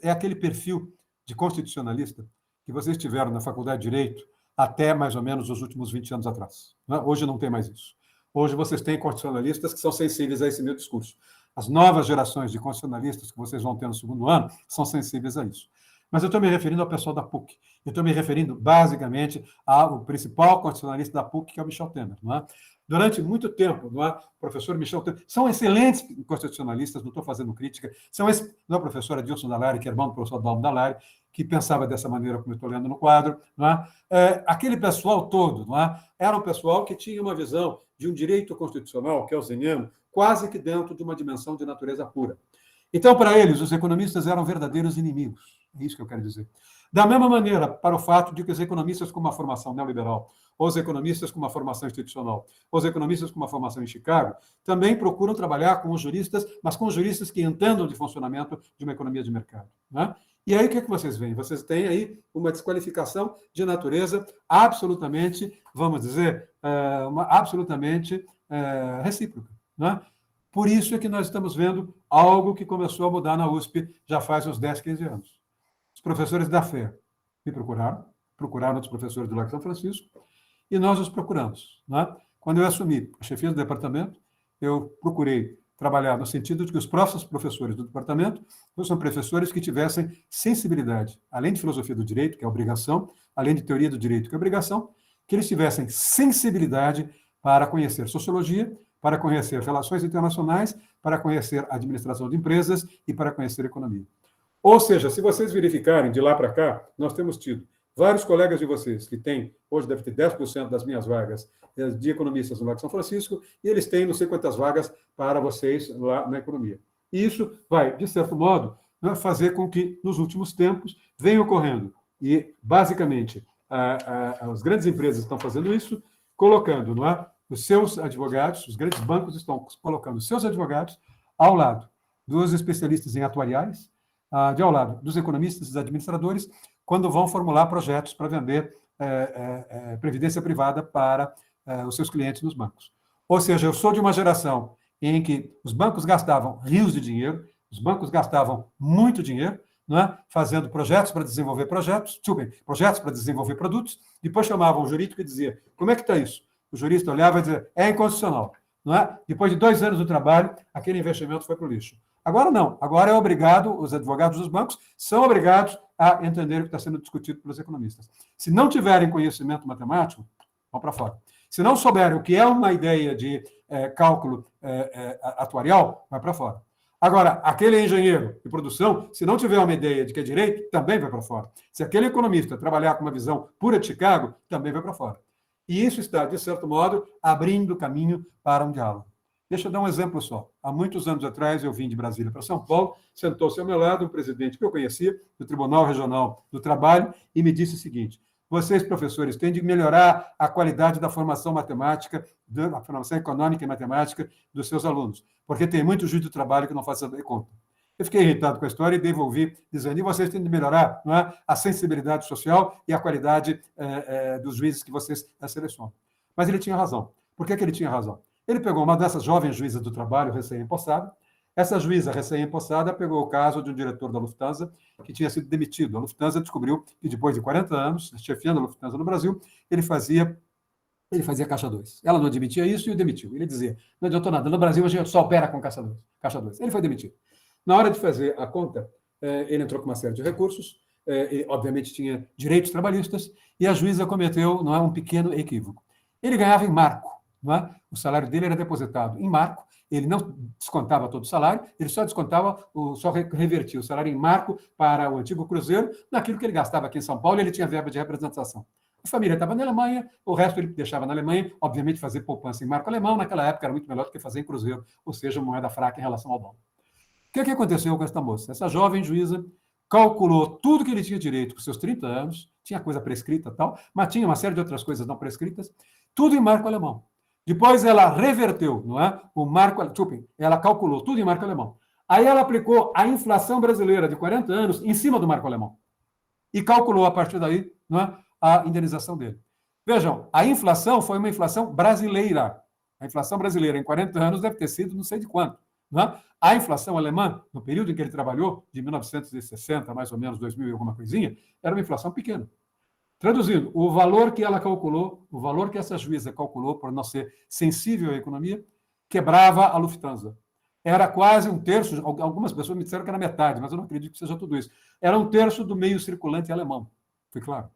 É aquele perfil de constitucionalista que vocês tiveram na Faculdade de Direito até mais ou menos os últimos 20 anos atrás. Não é? Hoje não tem mais isso. Hoje vocês têm constitucionalistas que são sensíveis a esse meu discurso. As novas gerações de constitucionalistas que vocês vão ter no segundo ano são sensíveis a isso. Mas eu estou me referindo ao pessoal da PUC. Eu estou me referindo, basicamente, ao principal constitucionalista da PUC, que é o Michel Temer. Não é? Durante muito tempo, não é? O professor Michel Temer... São excelentes constitucionalistas, não estou fazendo crítica. Não é o professor Adilson Dallari, que é irmão do professor Dalmo Dallari, que pensava dessa maneira, como eu estou lendo no quadro. Não é? Aquele pessoal todo, não é? Era um pessoal que tinha uma visão de um direito constitucional, kelseniano, quase que dentro de uma dimensão de natureza pura. Então, para eles, os economistas eram verdadeiros inimigos. É isso que eu quero dizer. Da mesma maneira, para o fato de que os economistas com uma formação neoliberal, ou os economistas com uma formação institucional, ou os economistas com uma formação em Chicago, também procuram trabalhar com os juristas, mas com os juristas que entendam de funcionamento de uma economia de mercado. Né? E aí, o que vocês veem? Vocês têm aí uma desqualificação de natureza absolutamente, vamos dizer, absolutamente recíproca. Né? Por isso é que nós estamos vendo algo que começou a mudar na USP já faz uns 10, 15 anos. Os professores da FE me procuraram os professores do Largo São Francisco, e nós os procuramos. Né? Quando eu assumi a chefia do departamento, eu procurei trabalhar no sentido de que os próximos professores do departamento fossem professores que tivessem sensibilidade, além de filosofia do direito, que é obrigação, além de teoria do direito, que é obrigação, que eles tivessem sensibilidade para conhecer sociologia, para conhecer relações internacionais, para conhecer administração de empresas e para conhecer economia. Ou seja, se vocês verificarem de lá para cá, nós temos tido vários colegas de vocês que têm, hoje deve ter 10% das minhas vagas de economistas no Largo São Francisco, e eles têm não sei quantas vagas para vocês lá na economia. E isso vai, de certo modo, fazer com que, nos últimos tempos, venha ocorrendo, e, basicamente, as grandes empresas estão fazendo isso, colocando, não é, os seus advogados, os grandes bancos estão colocando os seus advogados ao lado dos especialistas em atuariais, de ao lado dos economistas e dos administradores, quando vão formular projetos para vender previdência privada para os seus clientes nos bancos. Ou seja, eu sou de uma geração em que os bancos gastavam rios de dinheiro, os bancos gastavam muito dinheiro, não é? Fazendo projetos para desenvolver projetos para desenvolver produtos, depois chamavam o jurídico e dizia, como é que está isso? O jurista olhava e dizia, é inconstitucional. Não é? Depois de 2 anos do trabalho, aquele investimento foi para o lixo. Agora não, agora é obrigado, os advogados dos bancos são obrigados a entender o que está sendo discutido pelos economistas. Se não tiverem conhecimento matemático, vão para fora. Se não souberem o que é uma ideia de cálculo atuarial, vai para fora. Agora, aquele engenheiro de produção, se não tiver uma ideia de que é direito, também vai para fora. Se aquele economista trabalhar com uma visão pura de Chicago, também vai para fora. E isso está, de certo modo, abrindo caminho para um diálogo. Deixa eu dar um exemplo só. Há muitos anos atrás, eu vim de Brasília para São Paulo, sentou-se ao meu lado um presidente que eu conhecia, do Tribunal Regional do Trabalho, e me disse o seguinte, vocês, professores, têm de melhorar a qualidade da formação matemática, da formação econômica e matemática dos seus alunos, porque tem muito juiz do trabalho que não faz conta. Eu fiquei irritado com a história e devolvi, dizendo, e vocês têm de melhorar, não é, a sensibilidade social e a qualidade dos juízes que vocês selecionam. Mas ele tinha razão. Por que ele tinha razão? Ele pegou uma dessas jovens juízas do trabalho recém-empossada. Essa juíza recém-empossada pegou o caso de um diretor da Lufthansa que tinha sido demitido. A Lufthansa descobriu que, depois de 40 anos, chefiando a Lufthansa no Brasil, ele fazia caixa 2. Ela não admitia isso e o demitiu. Ele dizia, não adiantou nada, no Brasil a gente só opera com caixa 2. Ele foi demitido. Na hora de fazer a conta, ele entrou com uma série de recursos, ele, obviamente, tinha direitos trabalhistas, e a juíza cometeu, não é, um pequeno equívoco. Ele ganhava em marco, não é? O salário dele era depositado em marco, ele não descontava todo o salário, ele só revertia o salário em marco para o antigo Cruzeiro, naquilo que ele gastava aqui em São Paulo, ele tinha verba de representação. A família estava na Alemanha, o resto ele deixava na Alemanha, obviamente fazer poupança em marco alemão, naquela época era muito melhor do que fazer em Cruzeiro, ou seja, moeda fraca em relação ao dólar. O que aconteceu com essa moça? Essa jovem juíza calculou tudo que ele tinha direito com seus 30 anos, tinha coisa prescrita e tal, mas tinha uma série de outras coisas não prescritas, tudo em marco alemão. Depois ela reverteu, não é? O marco, ela calculou tudo em marco alemão. Aí ela aplicou a inflação brasileira de 40 anos em cima do marco alemão. E calculou, a partir daí, não é, a indenização dele. Vejam, a inflação foi uma inflação brasileira. A inflação brasileira em 40 anos deve ter sido não sei de quanto. Não é? A inflação alemã, no período em que ele trabalhou, de 1960, mais ou menos 2000 e alguma coisinha, era uma inflação pequena. Traduzindo, o valor que ela calculou, o valor que essa juíza calculou, por não ser sensível à economia, quebrava a Lufthansa. Era quase um terço, algumas pessoas me disseram que era metade, mas eu não acredito que seja tudo isso. Era um terço do meio circulante alemão. Foi claro.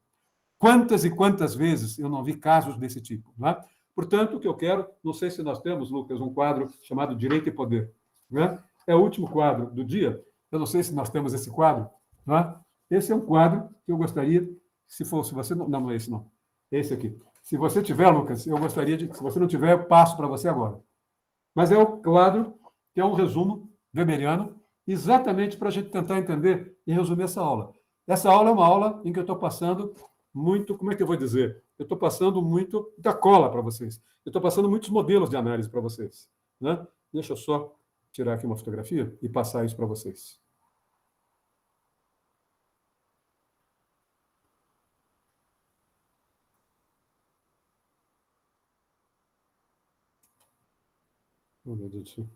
Quantas e quantas vezes eu não vi casos desse tipo, não é? Portanto, o que eu quero, não sei se nós temos, Lucas, um quadro chamado Direito e Poder. Não é? É o último quadro do dia. Eu não sei se nós temos esse quadro. Não é? Esse é um quadro que eu gostaria, se você não é esse não. Esse aqui. Se você tiver, Lucas, eu gostaria de, se você não tiver, eu passo para você agora. Mas é o quadro que é um resumo weberiano, exatamente para a gente tentar entender e resumir essa aula. Essa aula é uma aula em que eu estou passando muito, como é que eu vou dizer? Eu estou passando muito da cola para vocês. Eu estou passando muitos modelos de análise para vocês. Né? Deixa eu só tirar aqui uma fotografia e passar isso para vocês. Oh, meu Deus do céu.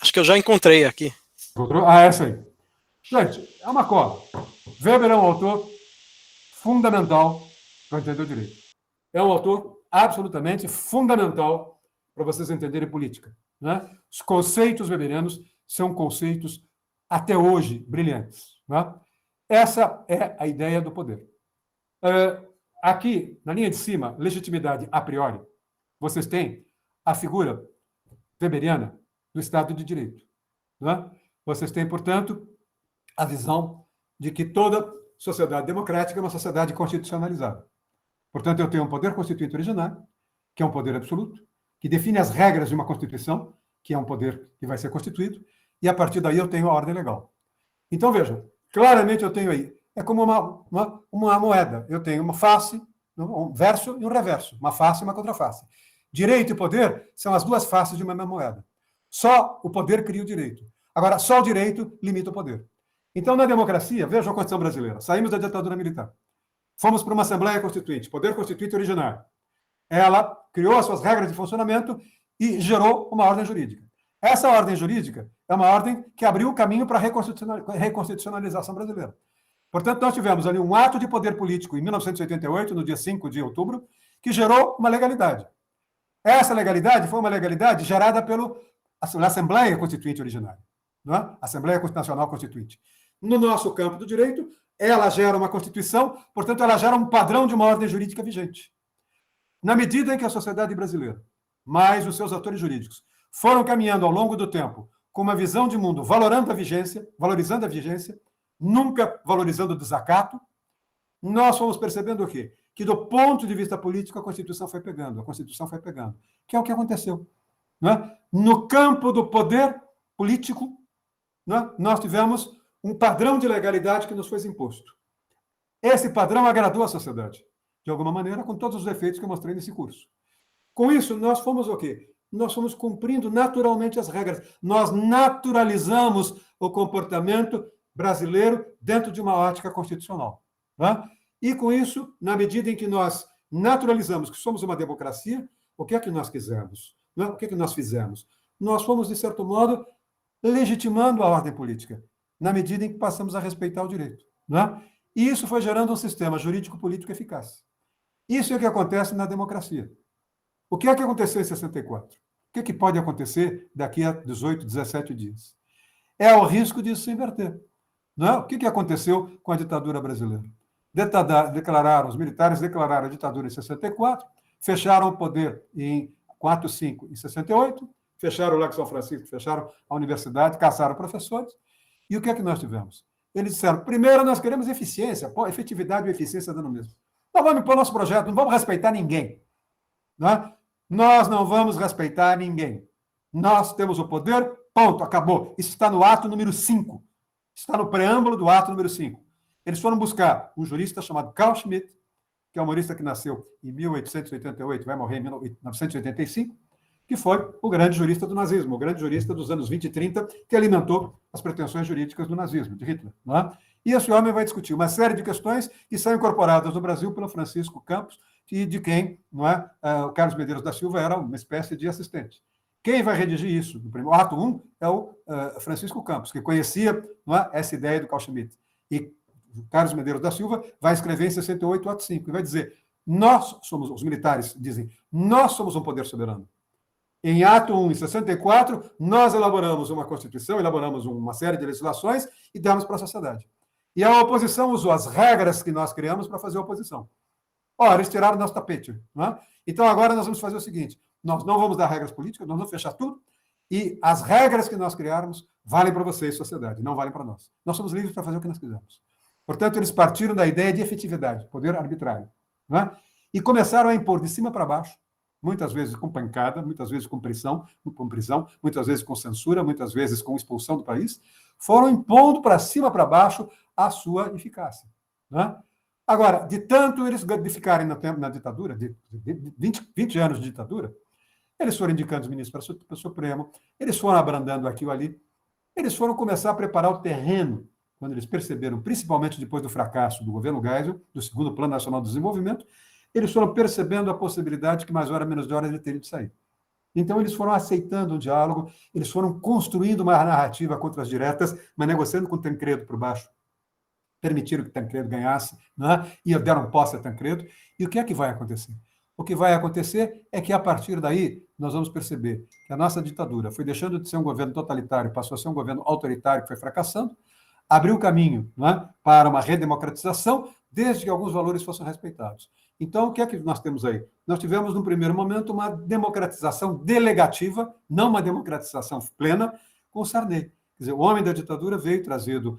Acho que eu já encontrei aqui. Ah, essa aí. Gente, é uma cola. Weber é um autor fundamental para entender o direito. É um autor absolutamente fundamental para vocês entenderem política. Né? Os conceitos weberianos são conceitos, até hoje, brilhantes. Né? Essa é a ideia do poder. Aqui, na linha de cima, legitimidade a priori, vocês têm a figura weberiana do Estado de Direito. Né? Vocês têm, portanto, a visão de que toda sociedade democrática é uma sociedade constitucionalizada. Portanto, eu tenho um poder constituinte originário, que é um poder absoluto, que define as regras de uma Constituição, que é um poder que vai ser constituído, e a partir daí eu tenho a ordem legal. Então, vejam, claramente eu tenho aí, é como uma moeda, eu tenho uma face, um verso e um reverso, uma face e uma contraface. Direito e poder são as duas faces de uma mesma moeda. Só o poder cria o direito. Agora, só o direito limita o poder. Então, na democracia, vejam a Constituição brasileira, saímos da ditadura militar. Fomos para uma Assembleia Constituinte, poder constituinte originário. Ela criou as suas regras de funcionamento e gerou uma ordem jurídica. Essa ordem jurídica é uma ordem que abriu o caminho para a reconstitucionalização brasileira. Portanto, nós tivemos ali um ato de poder político em 1988, no dia 5 de outubro, que gerou uma legalidade. Essa legalidade foi uma legalidade gerada pela Assembleia Constituinte originária, não é? Assembleia Nacional Constituinte. No nosso campo do direito, ela gera uma Constituição, portanto, ela gera um padrão de uma ordem jurídica vigente. Na medida em que a sociedade brasileira, mais os seus atores jurídicos, foram caminhando ao longo do tempo com uma visão de mundo valorizando a vigência, nunca valorizando o desacato, nós fomos percebendo o quê? Que do ponto de vista político a Constituição foi pegando, que é o que aconteceu. Né? No campo do poder político, né, nós tivemos um padrão de legalidade que nos foi imposto. Esse padrão agradou a sociedade, de alguma maneira, com todos os efeitos que eu mostrei nesse curso. Com isso, nós fomos o quê? Nós fomos cumprindo naturalmente as regras. Nós naturalizamos o comportamento brasileiro dentro de uma ótica constitucional. Né? E com isso, na medida em que nós naturalizamos que somos uma democracia, o que é que nós quisemos? Né? O que é que nós fizemos? Nós fomos, de certo modo, legitimando a ordem política, na medida em que passamos a respeitar o direito. Né? E isso foi gerando um sistema jurídico-político eficaz. Isso é o que acontece na democracia. O que é que aconteceu em 64? O que é que pode acontecer daqui a 18, 17 dias? É o risco disso se inverter. Não é? O que aconteceu com a ditadura brasileira? Os militares declararam a ditadura em 64, fecharam o poder em 4, 5 em 68, fecharam o Lago São Francisco, fecharam a universidade, caçaram professores. E o que é que nós tivemos? Eles disseram, primeiro nós queremos eficiência, pô, efetividade e eficiência dando mesmo. Nós vamos impor nosso projeto, não vamos respeitar ninguém. Não é? Nós não vamos respeitar ninguém. Nós temos o poder, ponto, acabou. Isso está no ato número 5. Está no preâmbulo do ato número 5. Eles foram buscar um jurista chamado Carl Schmitt, que é um humorista que nasceu em 1888, vai morrer em 1985, que foi o grande jurista do nazismo, o grande jurista dos anos 20 e 30, que alimentou as pretensões jurídicas do nazismo, de Hitler. Não é? E esse homem vai discutir uma série de questões que são incorporadas no Brasil pelo Francisco Campos, e de quem não é, o Carlos Medeiros da Silva era uma espécie de assistente. Quem vai redigir isso? O ato 1 é o Francisco Campos, que conhecia não é, essa ideia do Carl Schmitt. E o Carlos Medeiros da Silva vai escrever em 68 o ato 5, e vai dizer, nós somos, os militares dizem, nós somos um poder soberano. Em ato 1, em 64, nós elaboramos uma Constituição, elaboramos uma série de legislações e demos para a sociedade. E a oposição usou as regras que nós criamos para fazer a oposição. Ora, eles tiraram o nosso tapete. Não é? Então, agora nós vamos fazer o seguinte, nós não vamos dar regras políticas, nós vamos fechar tudo, e as regras que nós criarmos valem para vocês, sociedade, não valem para nós. Nós somos livres para fazer o que nós quisermos. Portanto, eles partiram da ideia de efetividade, poder arbitrário. Não é? E começaram a impor de cima para baixo, muitas vezes com pancada, muitas vezes com prisão, muitas vezes com censura, muitas vezes com expulsão do país, foram impondo para cima para baixo a sua eficácia. Não é? Agora, de tanto eles ficarem na ditadura, de 20 anos de ditadura, eles foram indicando os ministros para o Supremo, eles foram abrandando aquilo ali, eles foram começar a preparar o terreno, quando eles perceberam, principalmente depois do fracasso do governo Geisel, do segundo Plano Nacional de Desenvolvimento, eles foram percebendo a possibilidade que mais hora menos hora ele teria de sair. Então, eles foram aceitando o diálogo, eles foram construindo uma narrativa contra as diretas, mas negociando com o Tancredo por baixo. Permitiram que Tancredo ganhasse, né? E deram posse a Tancredo. E o que é que vai acontecer? O que vai acontecer é que, a partir daí, nós vamos perceber que a nossa ditadura foi deixando de ser um governo totalitário, passou a ser um governo autoritário que foi fracassando, abriu caminho, né, para uma redemocratização, desde que alguns valores fossem respeitados. Então, o que é que nós temos aí? Nós tivemos, no primeiro momento, uma democratização delegativa, não uma democratização plena, com o Sarney. Quer dizer, o homem da ditadura veio trazido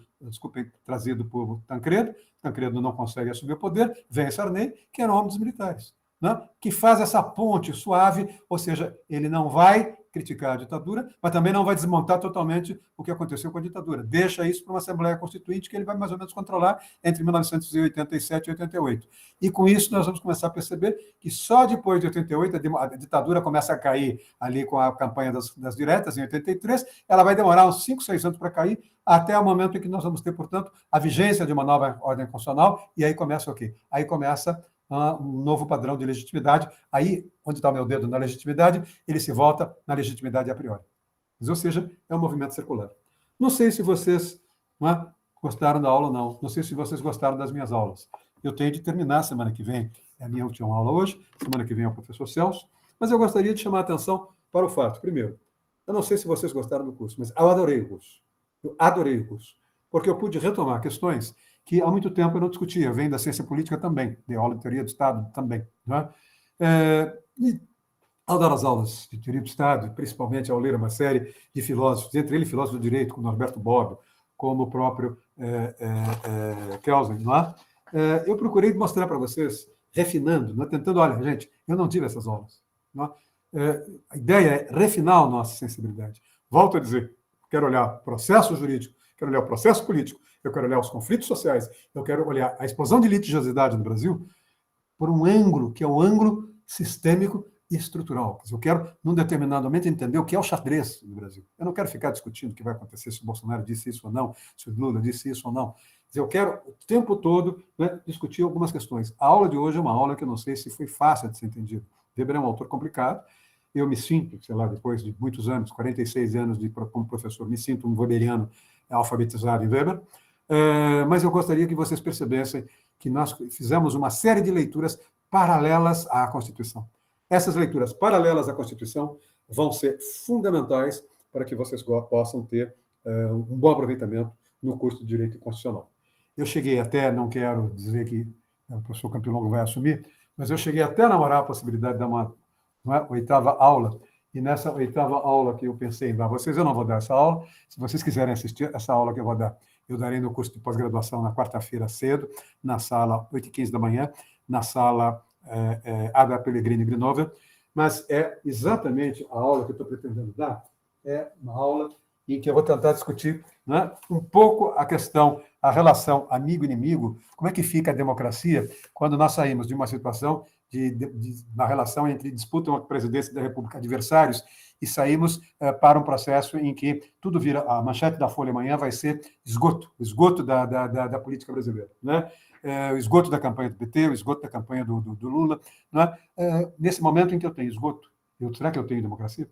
por Tancredo. Tancredo não consegue assumir o poder, vem Sarney, que era um homem dos militares, né, que faz essa ponte suave, ou seja, ele não vai criticar a ditadura, mas também não vai desmontar totalmente o que aconteceu com a ditadura. Deixa isso para uma Assembleia Constituinte que ele vai mais ou menos controlar entre 1987 e 88. E com isso nós vamos começar a perceber que só depois de 88 a ditadura começa a cair ali com a campanha das diretas, em 83, ela vai demorar uns 5, 6 anos para cair, até o momento em que nós vamos ter, portanto, a vigência de uma nova ordem constitucional, e aí começa o quê? Aí começa um novo padrão de legitimidade. Aí, onde está o meu dedo na legitimidade, ele se volta na legitimidade a priori. Ou seja, é um movimento circular. Não sei se vocês, não é, gostaram da aula ou não. Não sei se vocês gostaram das minhas aulas. Eu tenho de terminar semana que vem. É a minha última aula hoje. Semana que vem é o professor Celso. Mas eu gostaria de chamar a atenção para o fato. Primeiro, eu não sei se vocês gostaram do curso, mas eu adorei o curso. Eu adorei o curso. Porque eu pude retomar questões que há muito tempo eu não discutia, vem da ciência política também, de aula de teoria do Estado também. Né? E ao dar as aulas de teoria do Estado, principalmente ao ler uma série de filósofos, entre eles filósofos do direito, como Norberto Bobbio, como o próprio Kelsen, eu procurei mostrar para vocês, refinando, tentando, olha, gente, eu não tive essas aulas. A ideia é refinar a nossa sensibilidade. Volto a dizer, quero olhar processo jurídico, quero olhar o processo político, eu quero olhar os conflitos sociais, eu quero olhar a explosão de litigiosidade no Brasil por um ângulo, que é o ângulo sistêmico e estrutural. Eu quero, num determinado momento, entender o que é o xadrez no Brasil. Eu não quero ficar discutindo o que vai acontecer, se o Bolsonaro disse isso ou não, se o Lula disse isso ou não. Eu quero, o tempo todo, discutir algumas questões. A aula de hoje é uma aula que eu não sei se foi fácil de ser entendida. Weber é um autor complicado. Eu me sinto, sei lá, depois de muitos anos, 46 anos como professor, me sinto um weberiano alfabetizado em Weber. Mas eu gostaria que vocês percebessem que nós fizemos uma série de leituras paralelas à Constituição. Essas leituras paralelas à Constituição vão ser fundamentais para que vocês possam ter um bom aproveitamento no curso de Direito Constitucional. Eu cheguei até, não quero dizer que o professor Campilongo vai assumir, mas eu cheguei até a namorar a possibilidade de dar uma oitava aula, e nessa oitava aula que eu pensei em dar vocês, eu não vou dar essa aula, se vocês quiserem assistir essa aula que eu vou dar, eu darei no curso de pós-graduação na quarta-feira cedo, na sala 8h15 da manhã, na sala Ada Pellegrini Grinover, mas é exatamente a aula que eu estou pretendendo dar, é uma aula em que eu vou tentar discutir um pouco a questão, a relação amigo-inimigo, como é que fica a democracia quando nós saímos de uma situação na relação entre disputa uma presidência da República, adversários, e saímos para um processo em que tudo vira, a manchete da Folha amanhã vai ser o esgoto da política brasileira, o esgoto da campanha do PT, o esgoto da campanha do Lula. Nesse momento em que eu tenho esgoto, será que eu tenho democracia?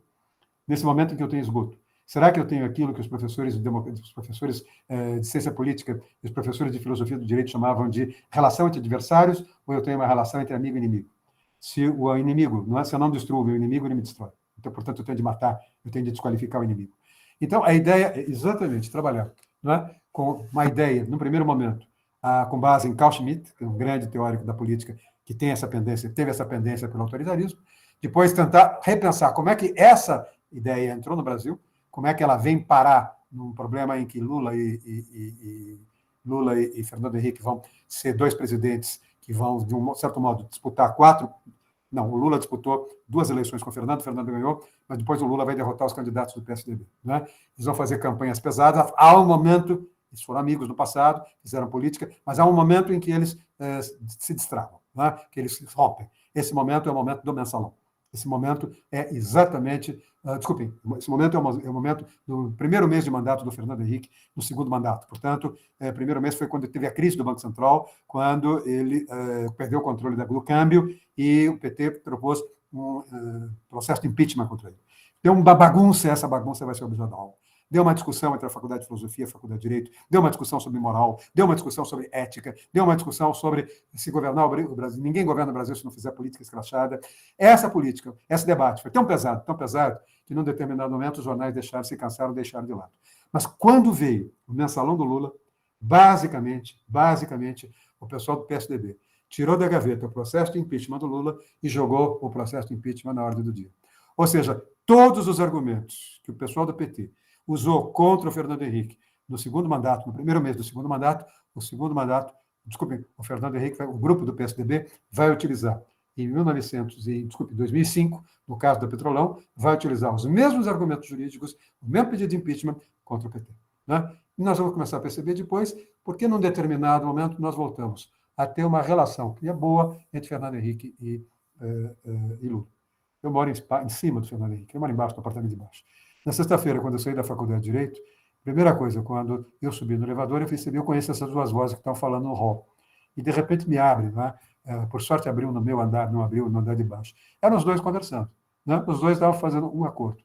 Nesse momento em que eu tenho esgoto, será que eu tenho aquilo que os professores de ciência política e os professores de filosofia do direito chamavam de relação entre adversários, ou eu tenho uma relação entre amigo e inimigo? Se o inimigo, se eu não destruo o meu inimigo, ele me destrói. Então, portanto, eu tenho de matar, eu tenho de desqualificar o inimigo. Então, a ideia é exatamente trabalhar com uma ideia, no primeiro momento, com base em Carl Schmitt, que é um grande teórico da política, que teve essa pendência pelo autoritarismo, depois tentar repensar como é que essa ideia entrou no Brasil, como é que ela vem parar num problema em que Lula e Fernando Henrique vão ser dois presidentes que vão, de um certo modo, disputar o Lula disputou 2 eleições com o Fernando ganhou, mas depois o Lula vai derrotar os candidatos do PSDB. Eles vão fazer campanhas pesadas. Há um momento, eles foram amigos no passado, fizeram política, mas há um momento em que eles se destravam, que eles se rompem. Esse momento é o momento do mensalão. Esse momento é exatamente... esse momento é o momento do primeiro mês de mandato do Fernando Henrique, no segundo mandato. Portanto, o primeiro mês foi quando teve a crise do Banco Central, quando ele perdeu o controle do câmbio e o PT propôs processo de impeachment contra ele. Deu uma bagunça, essa bagunça vai ser objeto da aula. Deu uma discussão entre a Faculdade de Filosofia e a Faculdade de Direito, deu uma discussão sobre moral, deu uma discussão sobre ética, deu uma discussão sobre se governar o Brasil. Ninguém governa o Brasil se não fizer política escrachada. Essa política, esse debate foi tão pesado, que num determinado momento os jornais se cansaram, deixaram de lado. Mas quando veio o mensalão do Lula, basicamente, o pessoal do PSDB tirou da gaveta o processo de impeachment do Lula e jogou o processo de impeachment na ordem do dia. Ou seja, todos os argumentos que o pessoal do PT usou contra o Fernando Henrique no segundo mandato, no primeiro mês do segundo mandato, o Fernando Henrique, o grupo do PSDB, vai utilizar em 2005, no caso do Petrolão, vai utilizar os mesmos argumentos jurídicos, o mesmo pedido de impeachment contra o PT. Né? E nós vamos começar a perceber depois porque, num determinado momento, nós voltamos a ter uma relação que é boa entre Fernando Henrique e Lula. Eu moro em cima do Fernando Henrique, eu moro embaixo do apartamento de baixo. Na sexta-feira, quando eu saí da Faculdade de Direito, primeira coisa, quando eu subi no elevador, eu conheço essas duas vozes que estão falando no hall. E, de repente, me abre, né? Por sorte, abriu no meu andar, não abriu no andar de baixo. Eram os dois conversando. Né? Os dois estavam fazendo um acordo.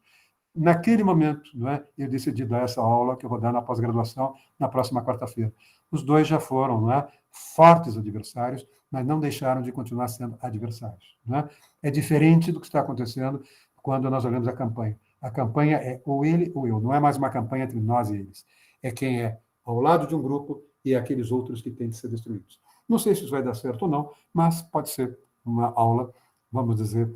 Naquele momento, né, eu decidi dar essa aula que eu vou dar na pós-graduação na próxima quarta-feira. Os dois já foram, né, fortes adversários, mas não deixaram de continuar sendo adversários. Né? É diferente do que está acontecendo quando nós olhamos a campanha. A campanha é ou ele ou eu, não é mais uma campanha entre nós e eles. É quem é ao lado de um grupo e aqueles outros que têm de ser destruídos. Não sei se isso vai dar certo ou não, mas pode ser uma aula, vamos dizer,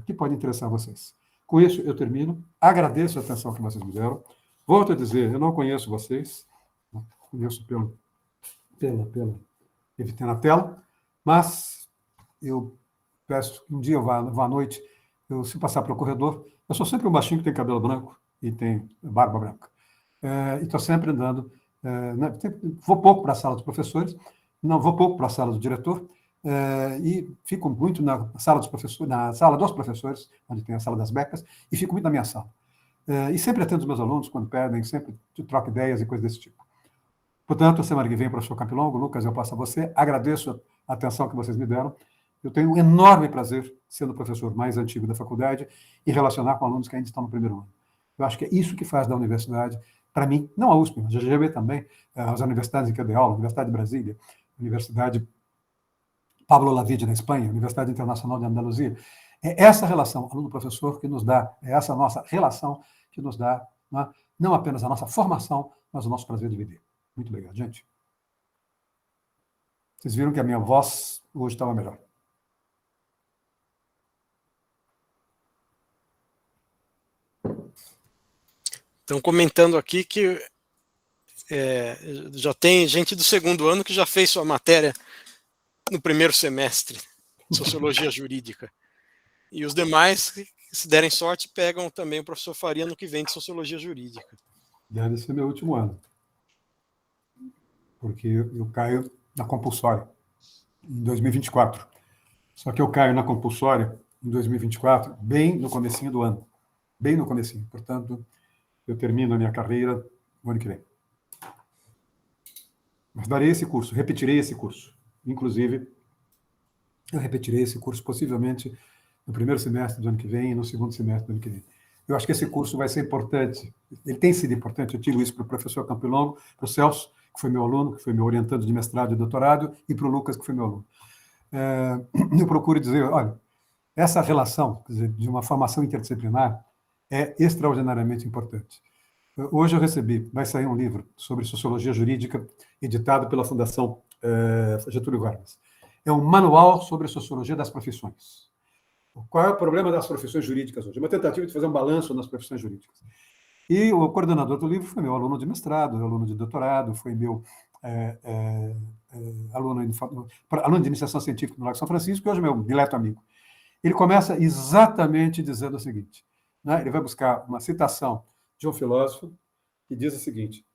que pode interessar vocês. Com isso, eu termino. Agradeço a atenção que vocês me deram. Volto a dizer, eu não conheço vocês, conheço pela evitei na tela, mas eu peço que um dia eu vá à noite, se passar pelo corredor, eu sou sempre um baixinho que tem cabelo branco e tem barba branca. E estou sempre andando, vou pouco para a sala dos professores, não vou pouco para a sala do diretor, e fico muito na sala dos professores, onde tem a sala das becas, e fico muito na minha sala. E sempre atendo os meus alunos quando pedem, sempre troco ideias e coisas desse tipo. Portanto, a semana que vem, professor Campilongo, Lucas, eu passo a você, agradeço a atenção que vocês me deram. Eu tenho um enorme prazer, sendo o professor mais antigo da faculdade, e relacionar com alunos que ainda estão no primeiro ano. Eu acho que é isso que faz da universidade, para mim, não a USP, mas a GGB também, as universidades em que eu dei aula, a Universidade de Brasília, a Universidade Pablo Olavide, na Espanha, a Universidade Internacional de Andaluzia. É essa relação aluno-professor que nos dá, é essa nossa relação que nos dá, né, não apenas a nossa formação, mas o nosso prazer de viver. Muito obrigado, gente. Vocês viram que a minha voz hoje estava melhor. Estão comentando aqui que já tem gente do segundo ano que já fez sua matéria no primeiro semestre, Sociologia Jurídica. E os demais, se derem sorte, pegam também o professor Faria no que vem de Sociologia Jurídica. Deve ser meu último ano. Porque eu caio na compulsória em 2024. Só que eu caio na compulsória em 2024, bem no comecinho do ano. Bem no comecinho. Portanto, eu termino a minha carreira no ano que vem. Mas darei esse curso, repetirei esse curso. Inclusive, eu repetirei esse curso possivelmente no primeiro semestre do ano que vem e no segundo semestre do ano que vem. Eu acho que esse curso vai ser importante. Ele tem sido importante. Eu tiro isso para o professor Campilongo, para o Celso, que foi meu aluno, que foi meu orientando de mestrado e doutorado, e para o Lucas, que foi meu aluno. Eu procuro dizer, olha, essa relação, quer dizer, de uma formação interdisciplinar é extraordinariamente importante. Hoje eu recebi, vai sair um livro sobre sociologia jurídica, editado pela Fundação Getúlio Vargas. É um manual sobre a sociologia das profissões. Qual é o problema das profissões jurídicas hoje? É uma tentativa de fazer um balanço nas profissões jurídicas. E o coordenador do livro foi meu aluno de mestrado, aluno de doutorado, foi meu aluno de iniciação científica no Lago São Francisco, e hoje é meu dileto amigo. Ele começa exatamente dizendo o seguinte, né? Ele vai buscar uma citação de um filósofo que diz o seguinte,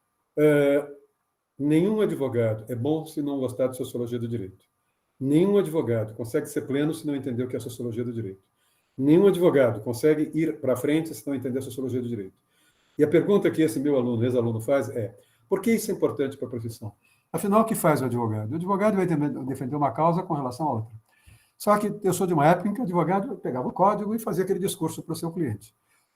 nenhum advogado é bom se não gostar de sociologia do direito. Nenhum advogado consegue ser pleno se não entender o que é a sociologia do direito. Nenhum advogado consegue ir para frente se não entender a sociologia do direito. E a pergunta que esse meu aluno, ex-aluno, faz é, por que isso é importante para a profissão? Afinal, o que faz o advogado? O advogado vai defender uma causa com relação a outra. Só que eu sou de uma época em que o advogado pegava o código e fazia aquele discurso para o seu cliente.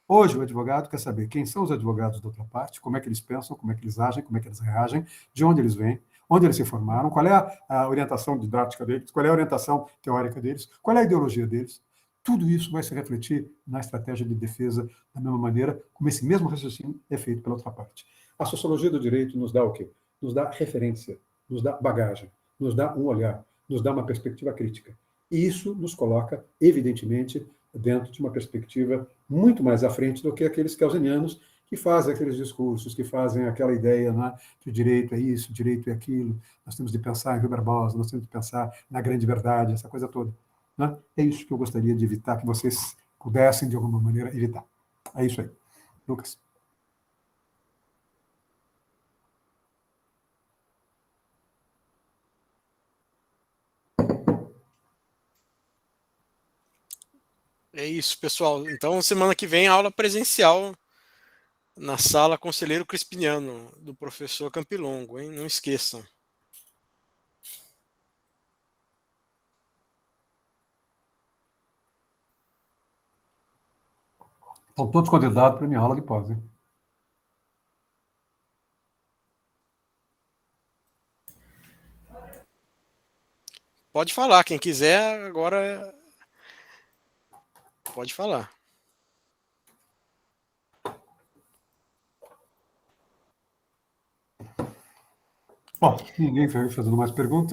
Hoje, o advogado quer saber quem são os advogados da outra parte, como é que eles pensam, como é que eles agem, como é que eles reagem, de onde eles vêm, onde eles se formaram, qual é a orientação didática deles, qual é a orientação teórica deles, qual é a ideologia deles. Tudo isso vai se refletir na estratégia de defesa da mesma maneira, como esse mesmo raciocínio é feito pela outra parte. A sociologia do direito nos dá o quê? Nos dá referência, nos dá bagagem, nos dá um olhar, nos dá uma perspectiva crítica. E isso nos coloca, evidentemente, dentro de uma perspectiva muito mais à frente do que aqueles kelsenianos que fazem aqueles discursos, que fazem aquela ideia, né, que o direito é isso, o direito é aquilo, nós temos de pensar em Rio Barbosa, nós temos de pensar na grande verdade, essa coisa toda. Né? É isso que eu gostaria de evitar, que vocês pudessem, de alguma maneira, evitar. É isso aí. Lucas. É isso, pessoal. Então, semana que vem, aula presencial na sala Conselheiro Crispiniano, do professor Campilongo, hein? Não esqueçam. Estão todos convidados para a minha aula de pós, hein? Pode falar, quem quiser, agora pode falar. Bom, ninguém fazendo mais perguntas.